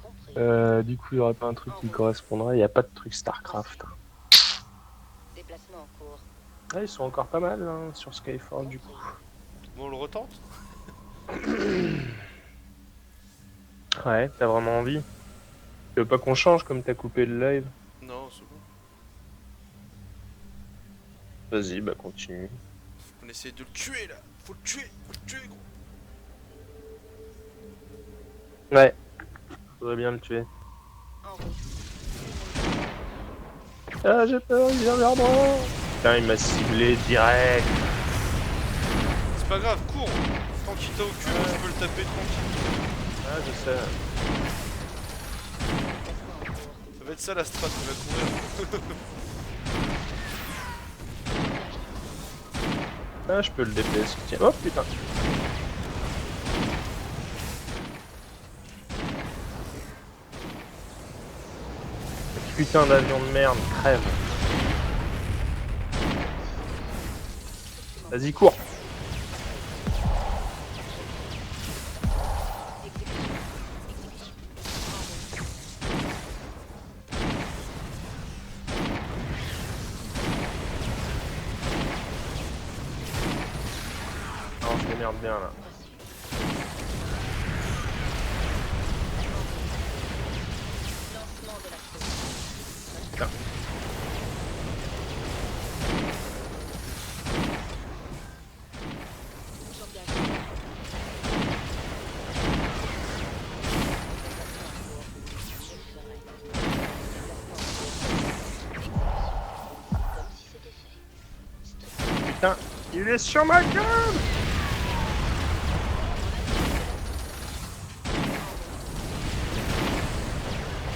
Compris. Du coup, il y aurait pas un truc qui correspondrait. Il n'y a pas de truc StarCraft. Déplacement en cours. Ah, ils sont encore pas mal hein, sur Skyforge du coup. Bon, on le retente. Ouais, t'as vraiment envie? Tu veux pas qu'on change comme t'as coupé le live? Non, c'est bon. Vas-y, bah continue. On essaie de le tuer là. Faut le tuer gros. Ouais, faudrait bien le tuer. En route. Ah, j'ai peur, il vient vers moi! Putain, il m'a ciblé direct. C'est pas grave, cours. Tant qu'il t'a au cul, moi, je peux le taper tranquille. Ah, je sais. Ça va être ça la strat, on va courir. Ah, je peux le DPS. Tiens, oh putain. Putain d'avion de merde, crève. Vas-y, cours. Non, je m'émerde bien là. Lancement de la sauce. Putain. J'engage. Comme si c'était fait. Putain, il est sur ma gueule.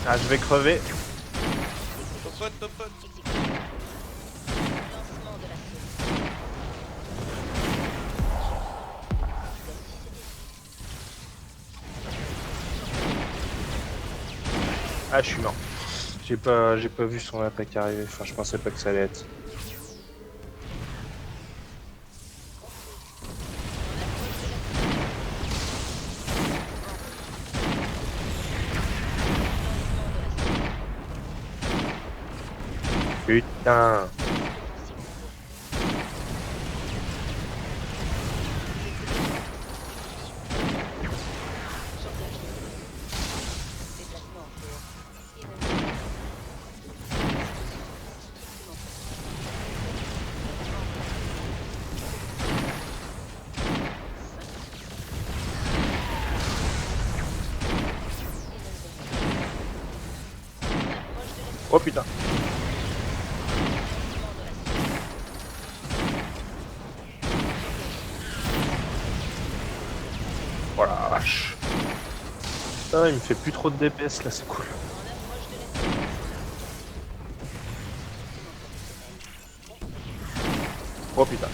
Ah, je vais crever. Top pote. Lancement de la sauce. Ah, je suis mort. J'ai pas vu son attaque arriver. Enfin, je pensais pas que ça allait être. Putain. Déplacement en cours. Oh putain. Oh la vache. Putain, il me fait plus trop de DPS là, c'est cool. Oh putain.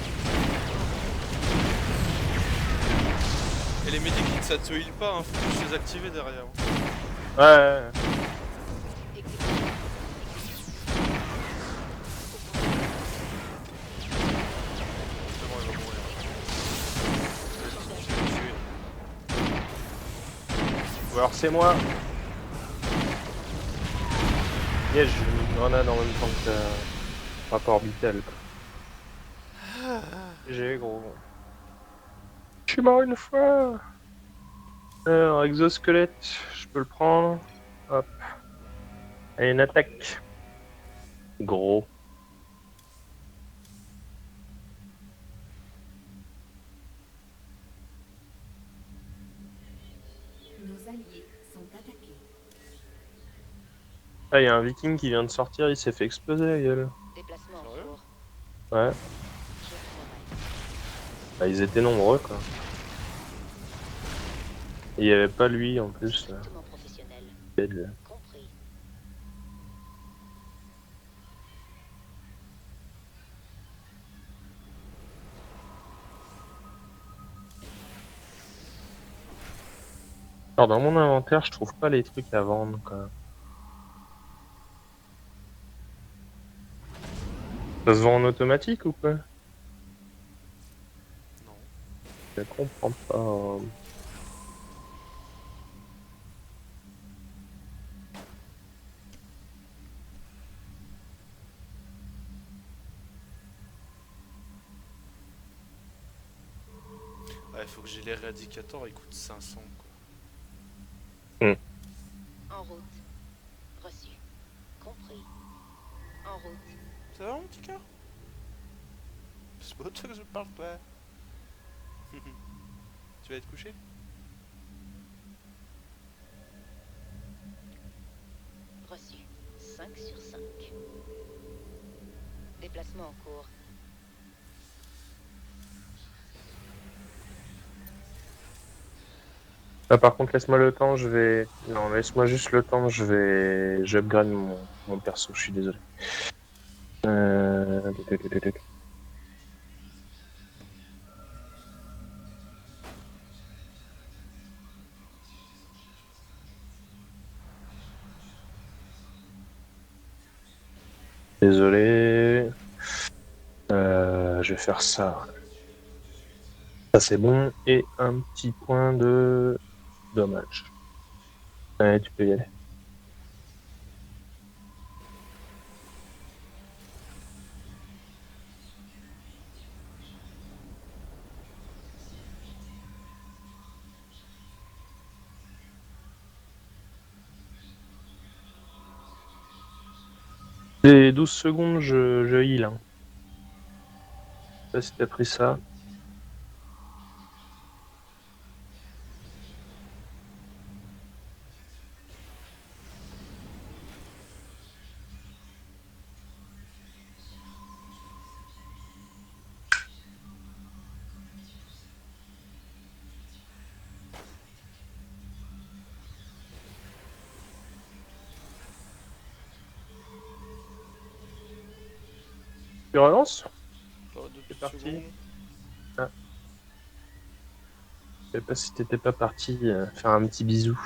Et les medikits ça te heal pas, hein, faut juste les activer derrière. Ouais. C'est bon, il va mourir. Je vais le tuer. Ou alors c'est moi. Yes, j'ai mis une grenade en même temps que frappe orbitale. J'ai gros. Je suis mort une fois. Alors, exosquelette, je peux le prendre. Hop. Allez, une attaque. Gros. Nos alliés sont attaqués. Ah, il y a un viking qui vient de sortir, il s'est fait exploser la gueule. Déplacement en Sérieux cours. Ouais. Je travaille. Bah, ils étaient nombreux quoi. Et il y avait pas lui en plus. Là. Strictement professionnel. Dead. Compris. Alors dans mon inventaire, je trouve pas les trucs à vendre quoi. Ça se vend en automatique ou quoi? Non. Je comprends pas. Ouais, faut que j'ai l'éradicator, il coûte 500 quoi. En route. Reçu. Compris. En route. Ça va mon petit cœur? C'est pas de toi que je parle toi. Tu vas être couché? Reçu. 5 sur 5. Déplacement en cours. Ah, par contre, laisse-moi le temps, je vais... Non, laisse-moi juste le temps, je vais... J'upgrade mon perso, je suis désolé. Euh... Désolé. Je vais faire ça. Ça, c'est bon. Et un petit point de dommage. Allez, tu peux y aller. Les 12 secondes, je heal. Hein. Je sais pas si t'as pris ça. Tu relances? Oh, deux C'est petites parti. secondes. Je sais pas si t'étais pas parti faire un petit bisou.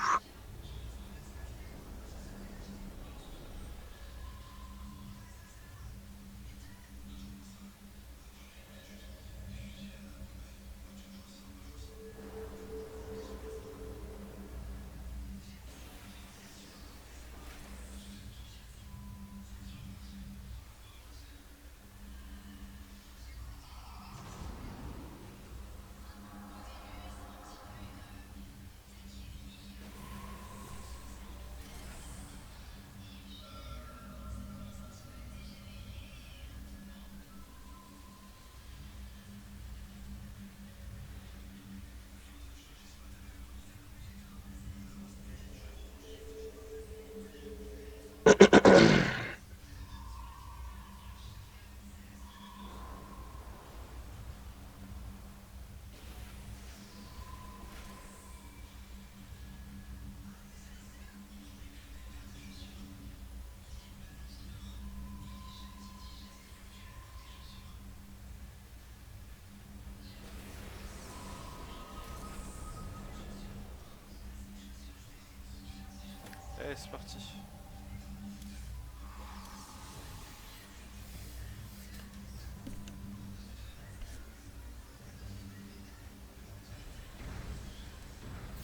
Allez, c'est parti.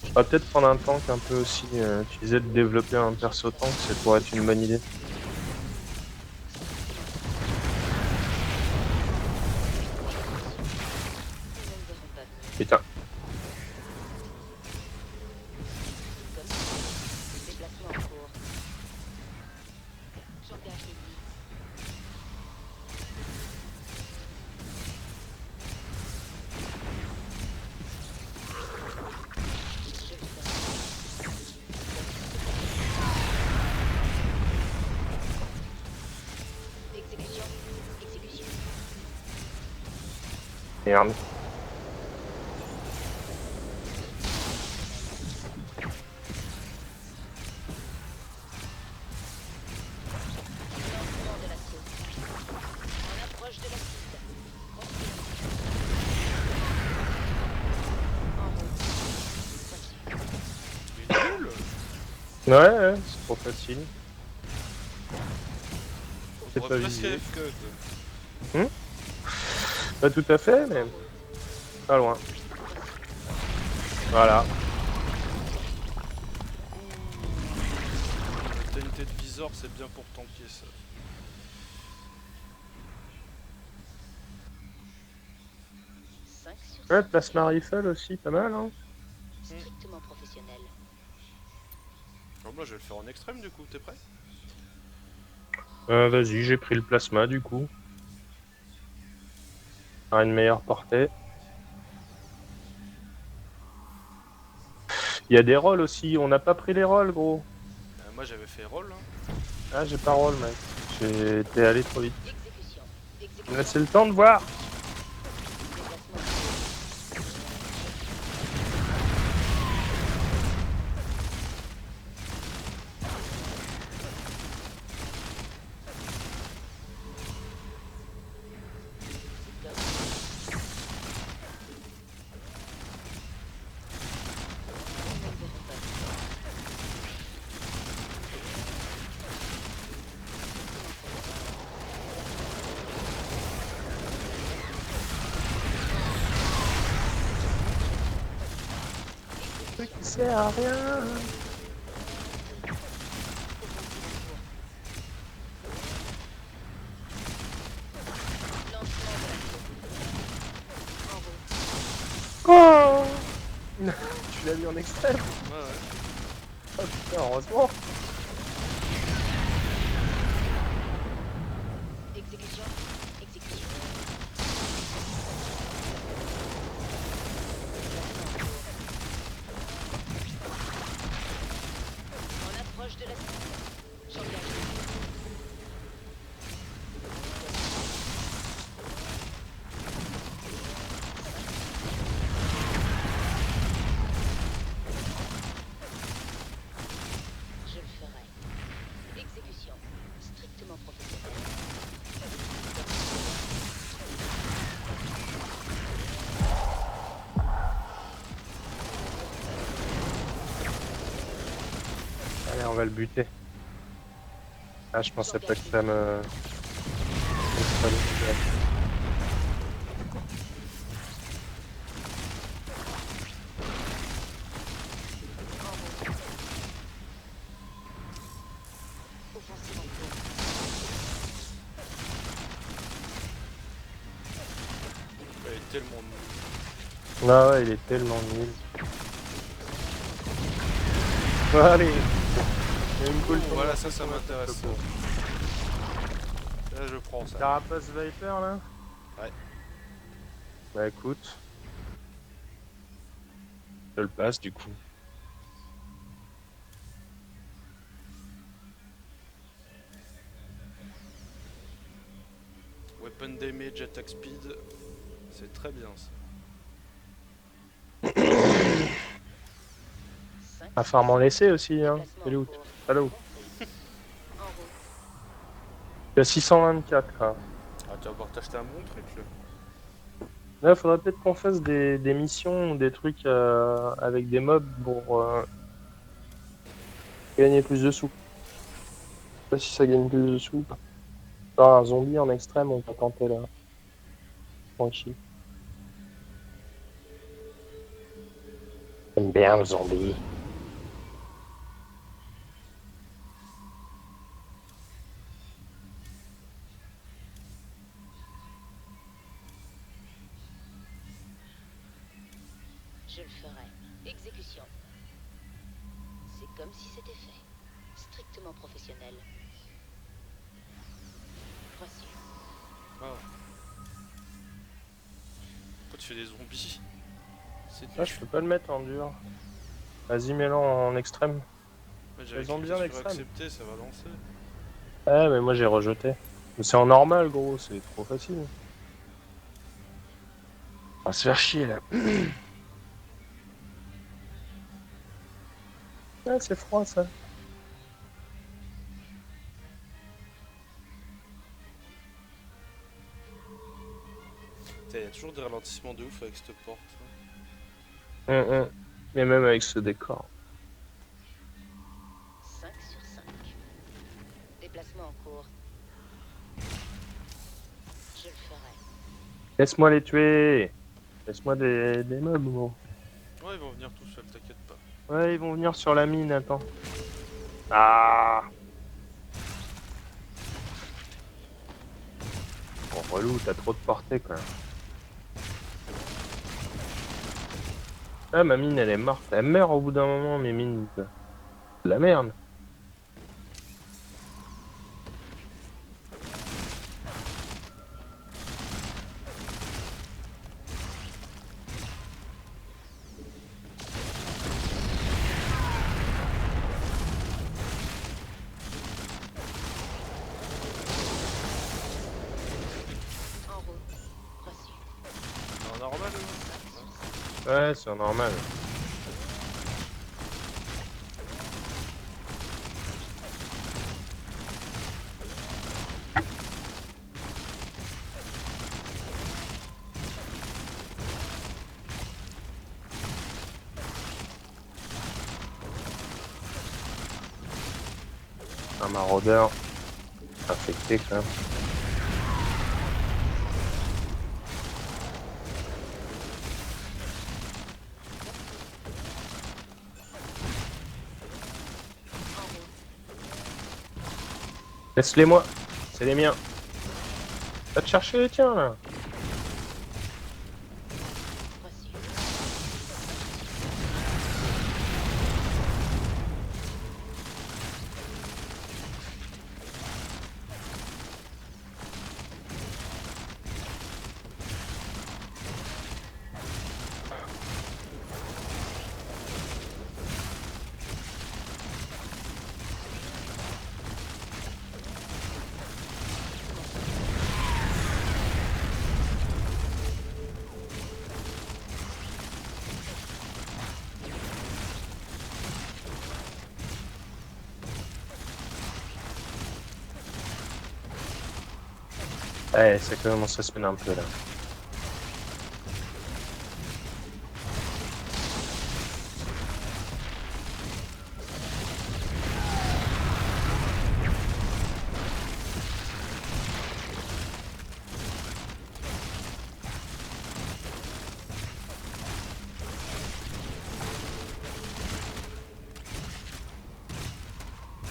On va peut-être prendre un tank un peu aussi. Utiliser de développer un perso tank, ça pourrait être une bonne idée. Nous ne verrons pas venir. Putain. Déplacement en cours. J'engage l'ennemi. Je vais Exécution. Exécution. Merde. Lancement de l'assaut. On approche de la cible. En route. Reçu. Il est nul. Ouais, c'est trop facile. C'est On pas pourrait presque visé. AF code. Pas tout à fait, mais pas loin. Voilà. T'as une tête visor, c'est bien pour tanker ça. Cinq sur Ouais, plasma rifle aussi, pas mal, hein. Strictement professionnel. Alors moi je vais le faire en extrême du coup, t'es prêt? Vas-y, j'ai pris le plasma du coup. À une meilleure portée. Il y a des rolls aussi, on n'a pas pris les rolls, gros. Moi j'avais fait roll, hein. Ah, j'ai pas roll, mec. J'étais allé trop vite. Exécution. Mais c'est le temps de voir. Déplacement. Truc qui sert à rien. Oh. Tu l'as mis en extrême. Ouais, ouais. Oh putain, heureusement. Exécution. Exécution. On approche de la cible. J'engage. Je le ferai. Exécution. Strictement professionnelle. Allez, on va le buter. Ah, je pensais pas que ça me... Offensive en cours. Elle est tellement nulle. Ah ouais, il est tellement nul. Allez. Il y a une cool Voilà, ça m'intéresse. Cool. Là je prends ça. Carapace Viper là. Ouais. Bah écoute. Je le passe du coup. Weapon damage, attack speed. C'est très bien ça. 5. À faire m'en laisser aussi, hein. C'est loot. Pas loot. En route. Il y a 624 quoi. Ah, tu vas pouvoir t'acheter un bon truc là. Là, faudrait peut-être qu'on fasse des missions ou des trucs avec des mobs pour gagner plus de sous. Je sais pas si ça gagne plus de sous. Genre un zombie en extrême, on va tenter là. Tranquille. J'aime bien le zombie. Je le ferai. Exécution. C'est comme si c'était fait. Strictement professionnel. Reçu. Ah. Pourquoi tu fais des zombies? C'est Ah, je peux pas le mettre en dur. Vas-y, mets-le en extrême. J'avais ils ont cliqué bien sur l'extrême. accepter, ça va lancer. Ah, mais moi j'ai rejeté. Mais c'est en normal, gros, c'est trop facile. On va se faire chier là. Ah, c'est froid ça. Il y a toujours des ralentissements de ouf avec cette porte. Mais même avec ce décor. 5 sur 5. Déplacement en cours. Je le ferai. Laisse-moi les tuer. Laisse-moi des mobs, gros. Ouais, ils vont venir tout seuls, t'inquiète pas. Ouais, ils vont venir sur la mine, attends. Ah. Bon, relou, t'as trop de portée, quoi. Ah, ma mine, elle est morte. Elle meurt au bout d'un moment, mes mines. C'est de la merde. En route. Reçu. C'est un normal Ouais, c'est normal. Un maraudeur infecté quand même. Laisse-les-moi, c'est les miens. Va te chercher les tiens là. Reçu. Ouais, ça commence à se peiner un peu là.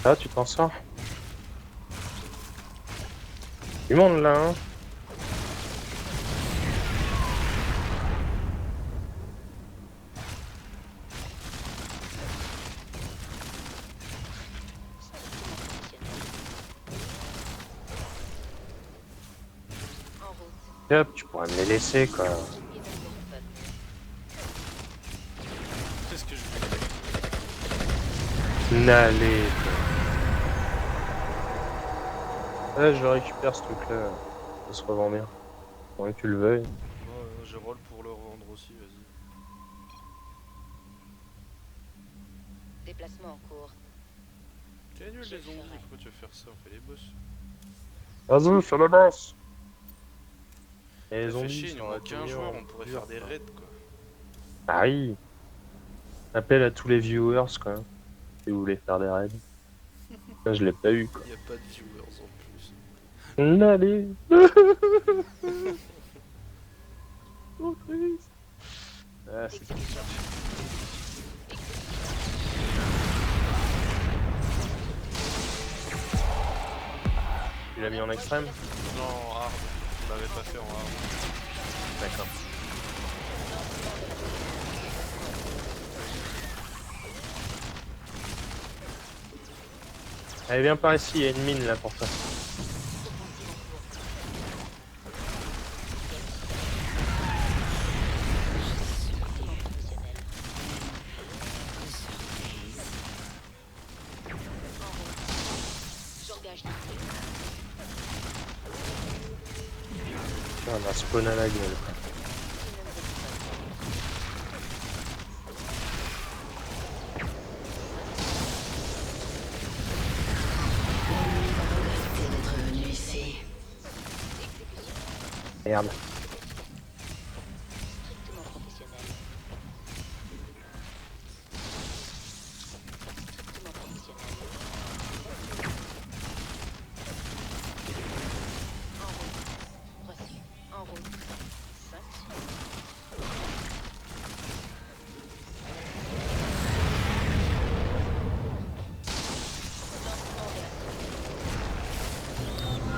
Ah, tu t'en sors? Du monde là, hein? En route. Hop, tu pourrais me les laisser quoi. Évacuation pas Qu'est-ce que je vais N'allez. Là, je récupère ce truc là. Ça se revend bien. Faudrait que tu le veuilles. Moi, je roll pour le revendre aussi, vas-y. Déplacement en cours. T'es nul Je les zombies, ferai. pourquoi tu veux faire ça? On fait les boss. Vas-y, fais la boss. Et Ça les fait zombies, chier, il ça nous aurait manque été un mieux joueur, en on pourrait dur, faire des quoi. raids quoi. Ah oui. Appel à tous les viewers quoi. Si vous voulez faire des raids. Ça, je l'ai pas eu quoi. Il y a pas de viewers en plus. N'allez. Oh, triste. Ah, c'est Tu l'as mis en extrême? Non, en hard. On l'avait pas fait en hard. D'accord. Allez, viens par ici, il y a une mine là pour toi. J'engage On va spawn à la gueule quoi. Merde. strictement professionnel. Strictement professionnel. En route. Reçu. En route. 5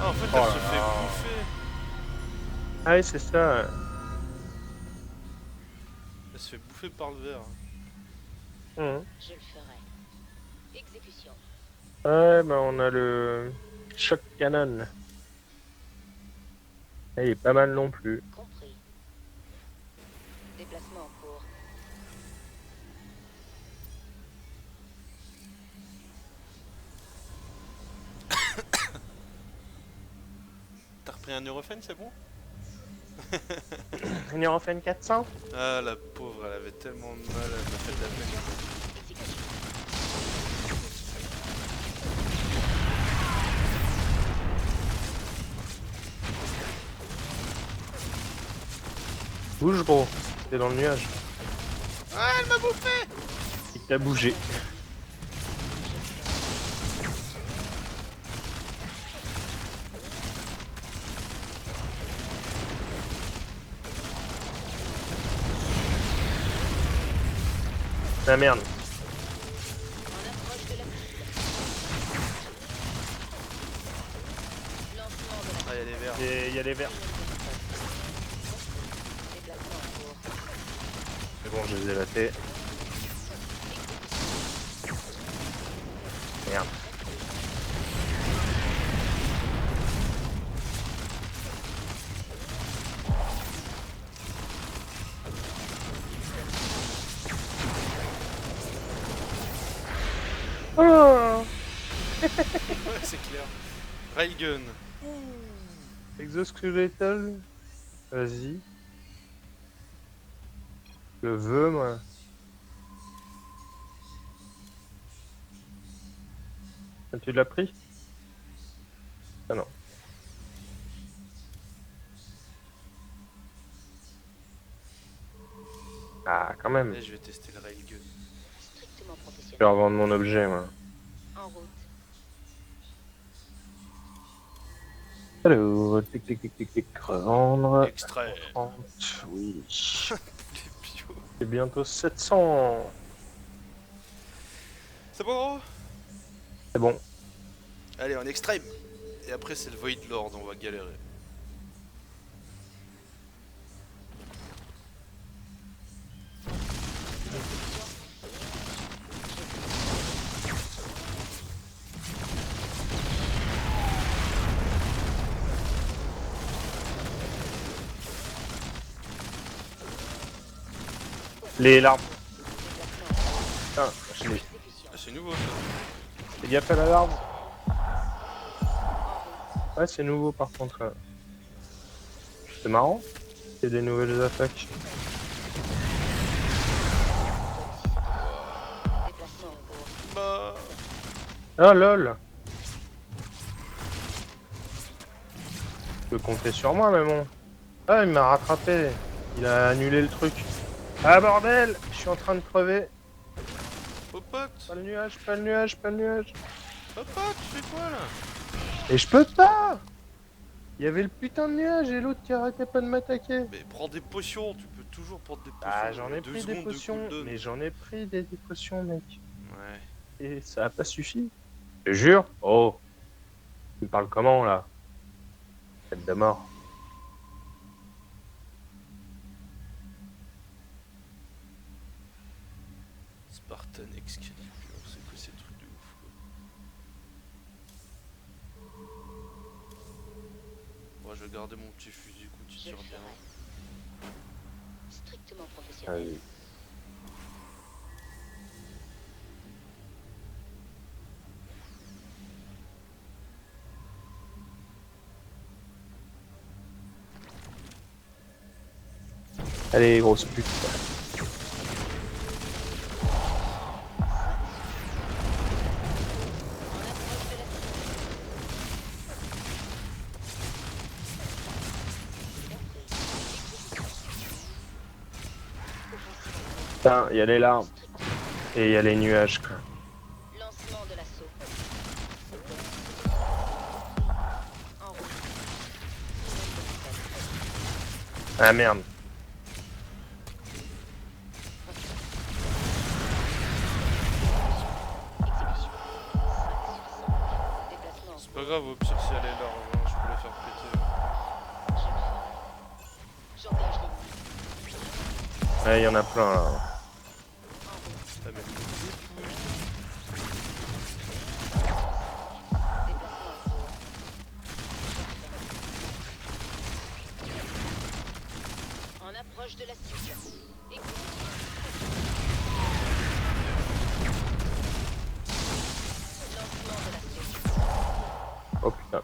Ah, en fait, Oh elle là se fait là. bouffer. Ah oui, c'est ça. Elle Elle se fait bouffer par le verre. Je le ferai. Exécution. Ouais, bah on a le choc canon. Il est pas mal non plus. Compris. Déplacement en cours. T'as repris un Neurofen, c'est bon? On y refait une 400? Ah la pauvre, elle avait tellement de mal, elle m'a fait de la peine. Exécution. Bouge gros, t'es dans le nuage. Ah, elle m'a bouffé! Il t'a bougé. Ah merde. On approche de la cible. Lancement de la Ah, y'a les verres. Et il y a les verts. déplacement en cours. C'est bon, je les ai latés. Merde. Oh Ouais, c'est clair. Railgun. Exoskeletal. Vas-y. Je le veux, moi. Ah, tu l'as pris? Ah non. Ah, quand même. Là, je vais tester le railgun. Strictement Je professionnel. vais revendre mon objet, moi. En route. Alors, tic tic tic tic tic, revendre. Extrait. 30, oui. Les bio. C'est bientôt 700. C'est bon? C'est bon. Allez, en extrême. Et après, c'est le Void Lord, on va galérer. Les larmes. Déplacement en cours. Putain, je l'ai. Exécution. Ah, c'est nouveau ça. Fais gaffe à la larme. Ouais, c'est nouveau par contre. C'est marrant. Il y a des nouvelles attaques. Déplacement en cours. Bah. Ah lol. Tu peux compter sur moi, mais bon. Ah, il m'a rattrapé. Il a annulé le truc. Ah bordel, je suis en train de crever. Popote. Pas le nuage, pas le nuage, pas le nuage. Popote, tu fais quoi là? Et je peux pas. Il y avait le putain de nuage et l'autre qui arrêtait pas de m'attaquer. Mais prends des potions, tu peux toujours prendre des potions. Ah, j'en ai Deux pris des secondes de potions, cooldown. mais j'en ai pris des potions, mec. Ouais. Et ça a pas suffi. Je te jure. Oh. Tu me parles comment, là? Tête de mort. Spartan Excalibur, c'est quoi ces trucs de ouf quoi. Moi je vais garder mon petit fusil, écoute, tu Je tires le bien. ferai. Strictement professionnel. Allez. Allez, grosse pute. Putain, il y a les larmes et il y a les nuages, quoi. Lancement de l'assaut. En route. Ah merde. Exécution. Déplacement en C'est pas grave, au pire si elle est large, hein, je peux la faire péter. Je le ferai. J'engage l'ennemi. Ouais, il y en a plein là. Ah, mais... En approche de la cible. Lancement de la cible. Oh putain.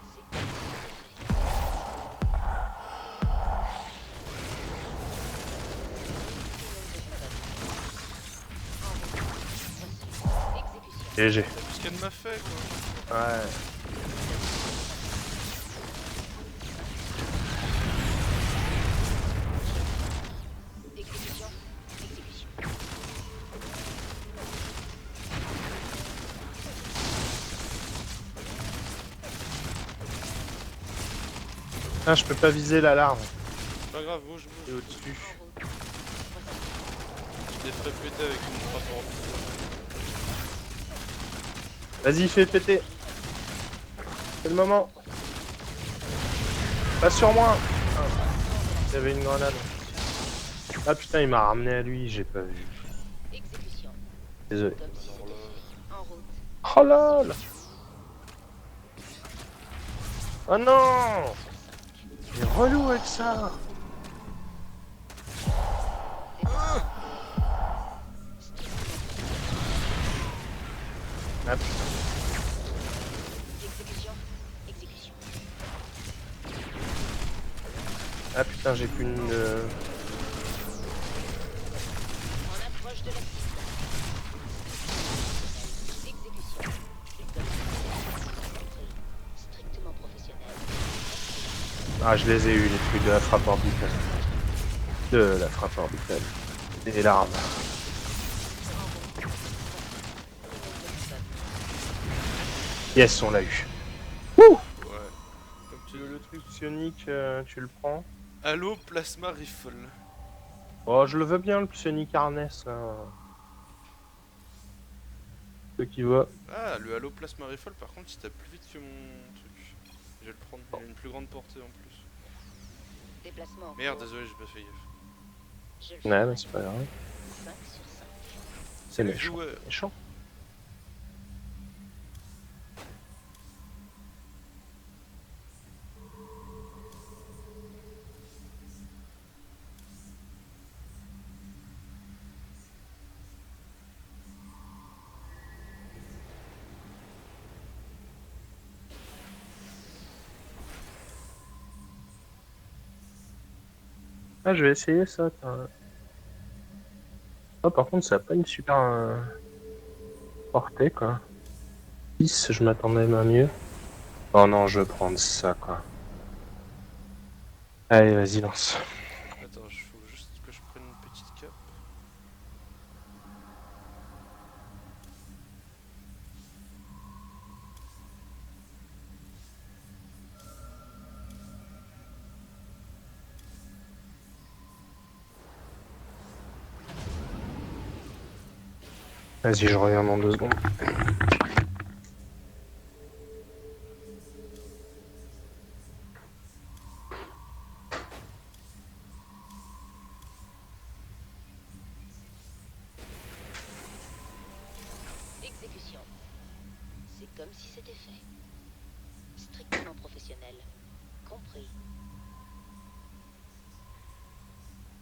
GG. T'as vu ce qu'elle m'a fait quoi. Ouais. Exécution. Exécution. Ah, je peux pas viser la larve. C'est pas grave, bouge, C'est bouge. au-dessus. En route. Je l'ai fait péter avec une frappe en route. Vas-y, fais péter. C'est le moment. Pas sur moi. Ah, il y avait une grenade. Ah putain, il m'a ramené à lui, j'ai pas vu. Exécution. Désolé. Comme si c'était fait. En route. Oh lol. Oh non. Il est relou avec ça. Ah putain. Exécution. Exécution. Ah putain, j'ai plus une... En approche de la cible. Exécution. Strictement professionnel. Ah, je les ai eu, les trucs de la frappe orbitale. De la frappe orbitale. Et l'arme. Yes, on l'a eu. Ouais. Comme tu Le truc psionique, tu le prends? Halo Plasma Rifle. Oh, je le veux bien, le psionique harness, là. Ceux qui voient. Ah, le Halo Plasma Rifle, par contre, il tape plus vite que mon truc. Je vais le prendre, il a une plus grande portée en plus. Déplacement. en Merde, cours. désolé, j'ai pas fait gaffe. Je le Ouais, ferai. mais c'est pas grave. 5 sur 5. C'est Le méchant. joueur. Méchant. Ah, je vais essayer ça. Oh, par contre, ça a pas une super portée, quoi. 10, je m'attendais à mieux. Oh non, je vais prendre ça, quoi. Allez, vas-y, lance. Attends, il faut juste que je prenne une petite cape. Vas-y, je reviens dans 2 secondes. Exécution. C'est comme si c'était fait. Strictement professionnel. Compris.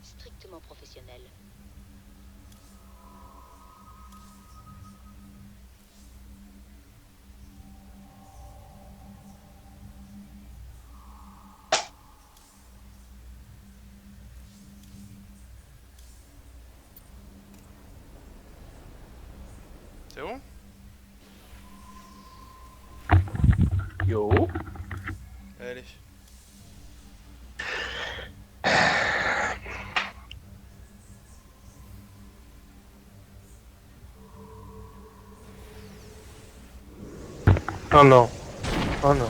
Strictement professionnel. C'est bon? Yo. Allez. Oh non. Oh non. Merde,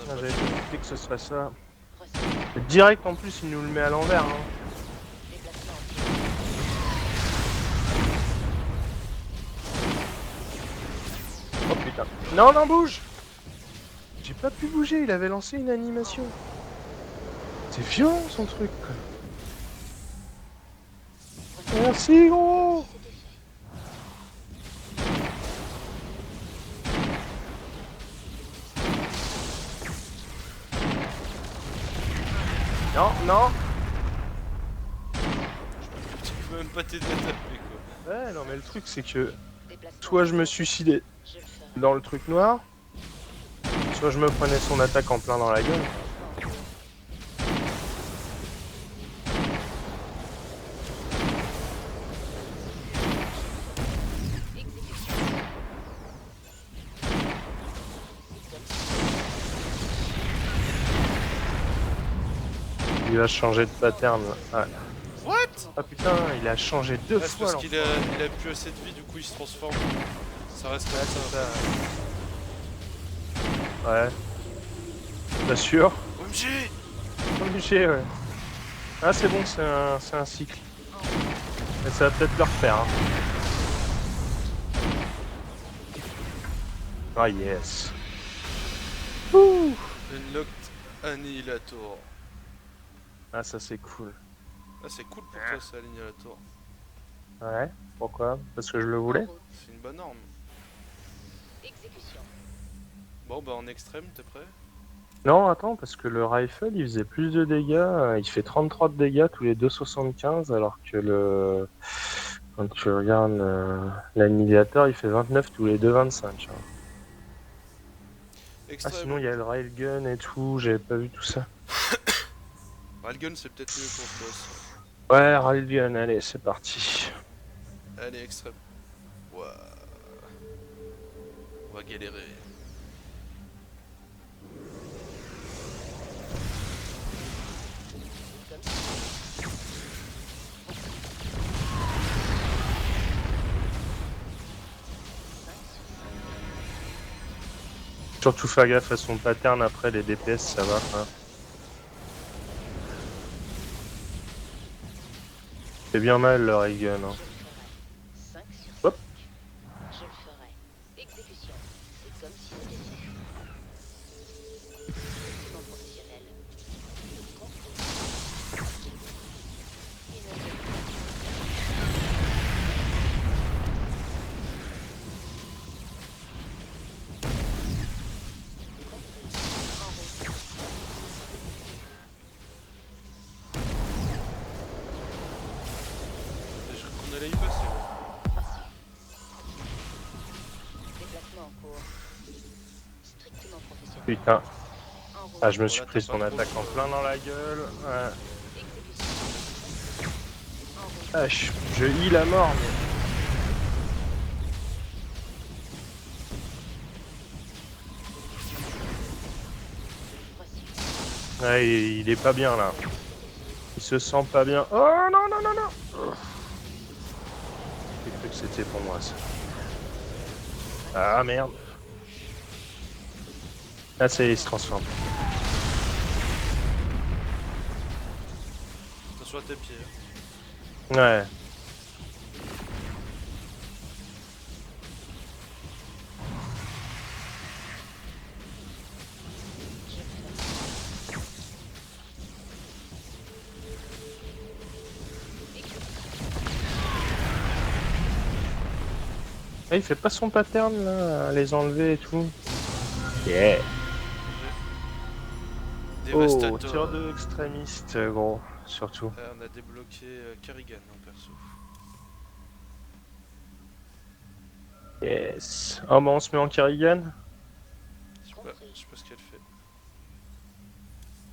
Ah, j'avais compris que ce serait ça. Procédure. Direct, en plus, il nous le met à l'envers. Hein. Déplacement en cours. Oh putain. Non, non, bouge. J'ai pas pu bouger, il avait lancé une animation. C'est violent, son truc, quoi. Merci gros. C'était fait. Non, non. Tu peux même pas t'aider à taper quoi. Ouais, non mais le truc c'est que Déplacement soit je me en cours. suicidais Je le ferai. dans le truc noir, soit je me prenais son attaque en plein dans la gueule. Déplacement en cours. Exécution. C'est comme si Il va changer de pattern. Ouais. What? Ah putain, il a changé deux Ah, c'est fois parce qu'il a, il a plus assez de vie, du coup il se transforme. Ça reste comme ça. Ouais. T'as sûr? OMG! Obligé, ouais. Ah c'est bon, c'est un cycle. Mais ça va peut-être le refaire. Hein. Ah yes. Ouh. Unlocked Annihilator. Ah ça c'est cool. Ah, c'est cool pour toi ça, Annihilator. Ouais. Pourquoi? Parce que je le en voulais? route. C'est une bonne arme. Exécution. Bon, bah en extrême, t'es prêt? Non, attends, parce que le rifle il faisait plus de dégâts. Il fait 33 de dégâts tous les 2,75 alors que le. Quand tu regardes l'annihilateur, il fait 29 tous les 2,25. Hein. Ah Extrême. sinon il y a le railgun et tout, j'avais pas vu tout ça. Railgun, c'est peut-être mieux pour toi ça. Ouais, railgun, allez, c'est parti. Allez, extrême. Ouah. On va galérer. C'est comme si. Surtout faire gaffe à son pattern après les DPS, ça va. Hein. C'est bien mal le railgun. Hein. Je le ferai. 5 sur 5. Hop. Je le ferai. Exécution. C'est comme si c'était fait. Extrêmement professionnel. En route. Je crois qu'on allait y passer. Ouais. Déplacement en cours. Strictement professionnel. Putain, En route. ah, je me suis Voilà, pris t'as son pas trop attaque en de- plein dans la gueule. Ouais. Exécution. En route. Ah, je heal à mort. Mais... Voici. Ouais, il est pas bien là. Il se sent pas bien. Oh non, non, non, non. J'ai cru que c'était pour moi ça. Ah merde. Ah, ça y est, il se transforme. Attention à tes pieds. Ouais. Ah, il fait pas son pattern là, à les enlever et tout. Yeah. Oh, Dévastator. tir de extrémiste, gros, surtout. On a débloqué Kerrigan en perso. Yes. Oh, bah on se met en Kerrigan. Je sais pas ce qu'elle fait.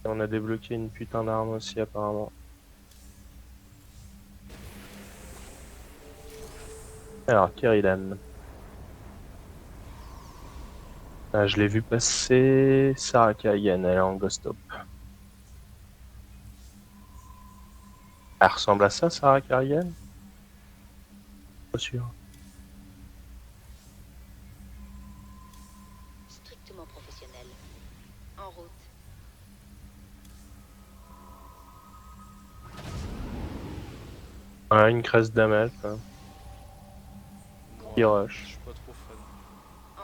Et on a débloqué une putain d'arme aussi, apparemment. Alors, Kerrigan. Ah, je l'ai vu passer. Sarah Kerrigan, elle est en Ghost Up. Elle ressemble à ça, Sarah Kerrigan? Pas sûr. Strictement professionnel. En route. Ouais, une crèche damage, quoi. Qui rush. Je suis pas trop fan.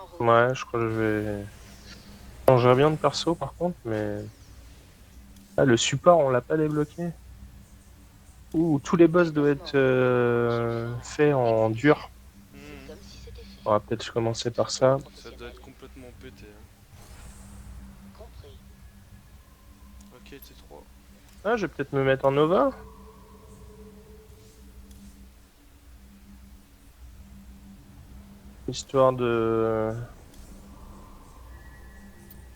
En route. Ouais, je crois que je vais... Je changerais bien de perso, par contre, mais... Ah, le support, on l'a pas débloqué? Ouh, tous les boss doivent être faits en dur. C'est comme si c'était fait. On va peut-être commencer par ça. Ça doit être complètement pété. Hein. Compris. Ok, T3. Ah, je vais peut-être me mettre en Nova. Histoire de...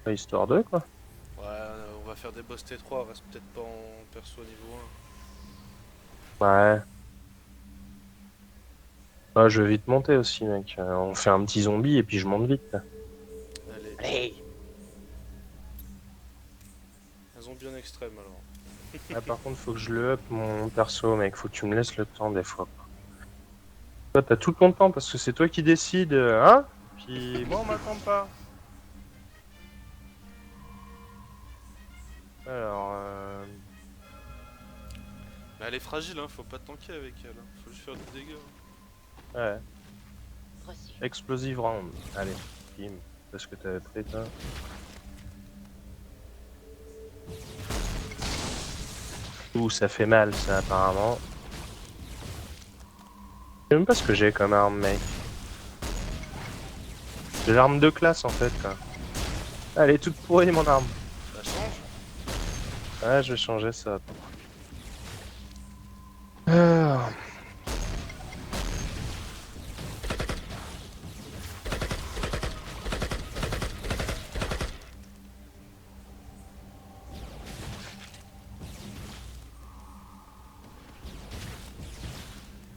Histoire de, quoi. Ouais, on va faire des boss T3, on reste peut-être pas en perso niveau Ouais. Ah, je vais vite monter aussi, mec. On fait un petit zombie et puis je monte vite. 1. Allez. Allez. Un zombie en extrême alors. Ah, par contre, faut que je le up mon perso, mec. Faut que tu me laisses le temps des fois. Toi, t'as tout ton temps parce que c'est toi qui décides, hein? Puis moi, on m'attend pas. Alors, Mais elle est fragile, hein, faut pas tanker avec elle. Hein. Faut juste faire des dégâts. Hein. ouais. Reçu. Explosive round. Allez, bim. Parce que t'avais pris, toi. Ouh, ça fait mal, ça, apparemment. Je sais même pas ce que j'ai comme arme, mec. J'ai l'arme de classe, en fait, quoi. Elle est toute pourrie, mon arme. Ça change. Ouais, je vais changer ça. Ah.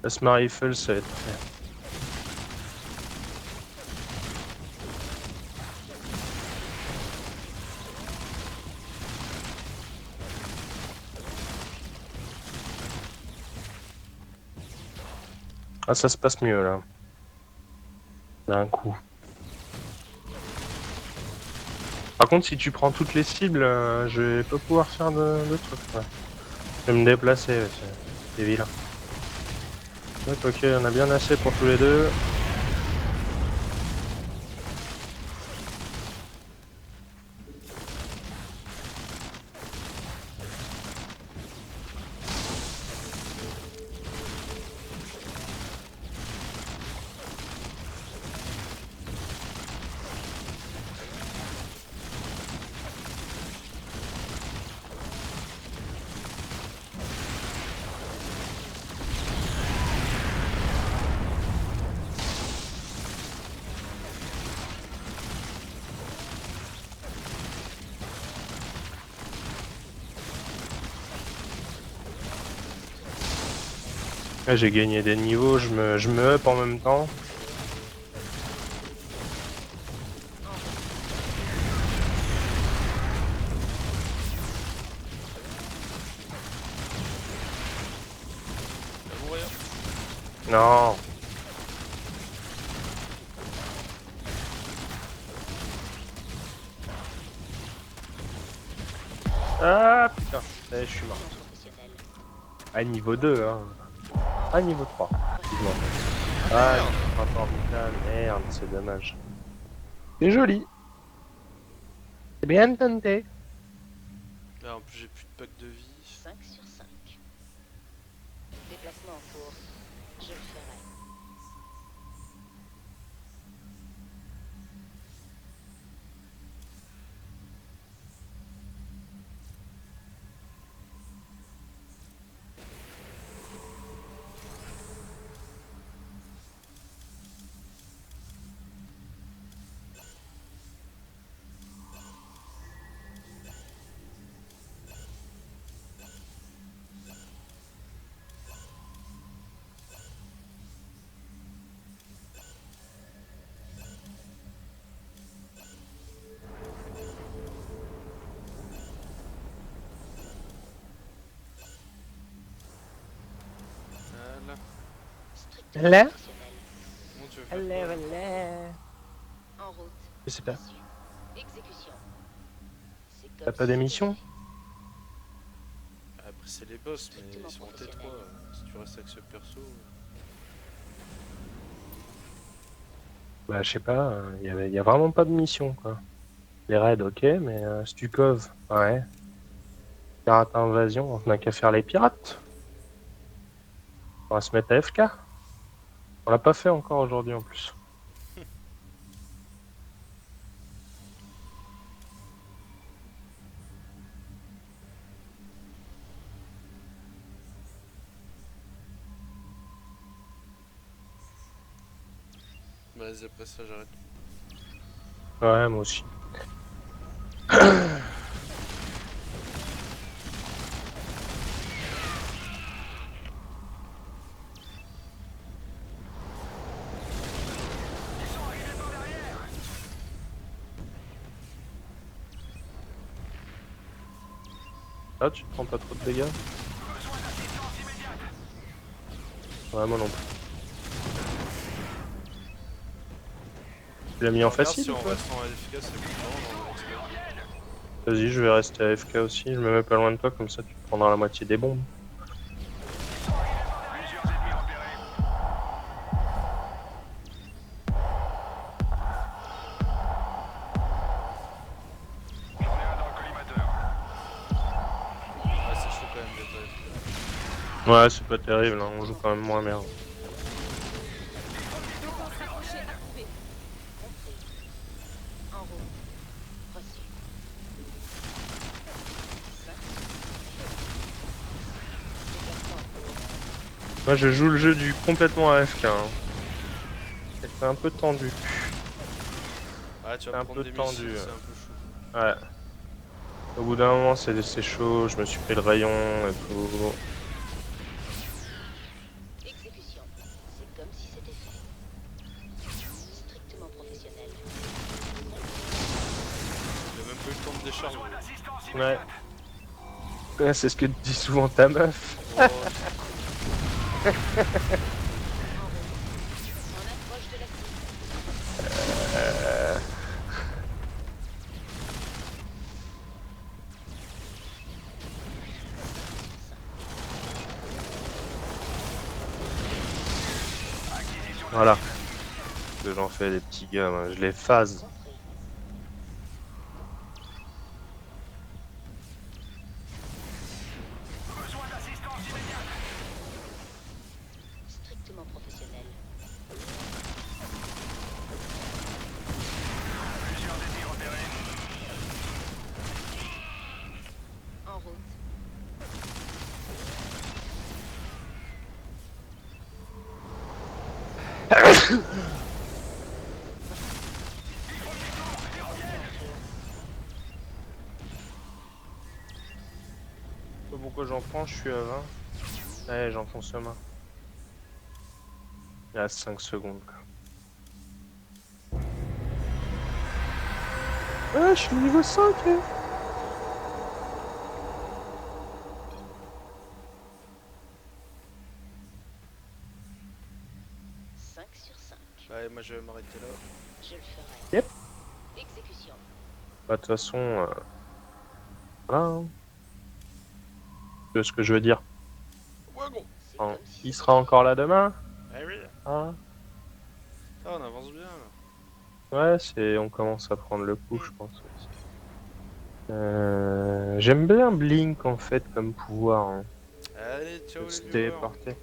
Plasma Rifle, ça va être fait. Ah, ça se passe mieux, là. D'un coup. Par contre, si tu prends toutes les cibles, je vais pas pouvoir faire de trucs. Ouais. Je vais me déplacer, ouais, c'est vilain. Donc, ok, on a bien assez pour tous les deux. Là, j'ai gagné des niveaux, je me up en même temps. Elle va mourir. Non. Ah putain, je suis mort. Professionnel. À niveau 2, hein. À niveau 3. Excuse-moi. Ah, rapport vital, merde, c'est dommage. C'est joli. C'est bien tenté. Là en plus j'ai plus de pack de vie. 5 sur 5. Déplacement en cours. Je le ferai. Voilà. Strictement Là professionnel. Comment tu veux faire quoi En route. Je sais pas. Reçu. Exécution. C'est comme T'as pas si d'émission c'était Après c'est les boss, mais Strictement ils sont en T3. professionnel. Si tu restes avec ce perso. Bah, je sais pas, y a vraiment pas de mission, quoi. Les raids, ok, mais Stukov, ouais. Pirate invasion, on n'a qu'à faire les pirates. On va se mettre à FK. On l'a pas fait encore aujourd'hui en plus. Vas-y, après ça, j'arrête. Ouais, moi aussi. Ah, tu te prends pas trop de dégâts? Ouais, moi non plus. Tu l'as mis en Regarde facile si ou on quoi? reste en efficace, c'est bon. Non, non, Vas-y, je vais rester AFK aussi. Je me mets pas loin de toi, comme ça tu prendras la moitié des bombes. ouais, c'est chaud quand même d'être AFK. Ouais, c'est pas terrible, hein. On joue quand même moins bien. Compris. En route. Reçu. Moi, je joue le jeu du complètement AFK. Hein. C'est un peu tendu. Ouais, tu C'est vas un prendre peu des tendu, missiles, ouais. c'est un peu chaud. Ouais. Au bout d'un moment, c'est chaud. Je me suis pris le rayon et tout. Exécution. C'est comme si c'était fait. Strictement professionnel. J'ai même pas eu le temps de décharger. Ouais. Ouais, c'est ce que te dit souvent ta meuf. Oh, En route. On approche de la cible. Voilà. Que j'en fais des petits gars, moi. Je les phase. Compris. Strictement professionnel. En route. Je sais pas pourquoi j'en prends, je suis à 20. Ouais, j'en consomme un. Il y a 5 secondes. Quoi. Ouais, je suis niveau 5. Hein. 5 sur 5. ouais, moi je vais m'arrêter là. Je le ferai. Yep. Exécution. Bah, de toute façon, voilà. Hein. Tu vois ce que je veux dire. Ouais, bon. C'est Hein. comme si Il c'était sera encore là demain. Eh oui. Hein. Ah, on avance bien là. Ouais, on commence à prendre le coup, je pense. Aussi. J'aime bien Blink en fait comme pouvoir. Hein. Allez, ciao les Se viewers. téléporter.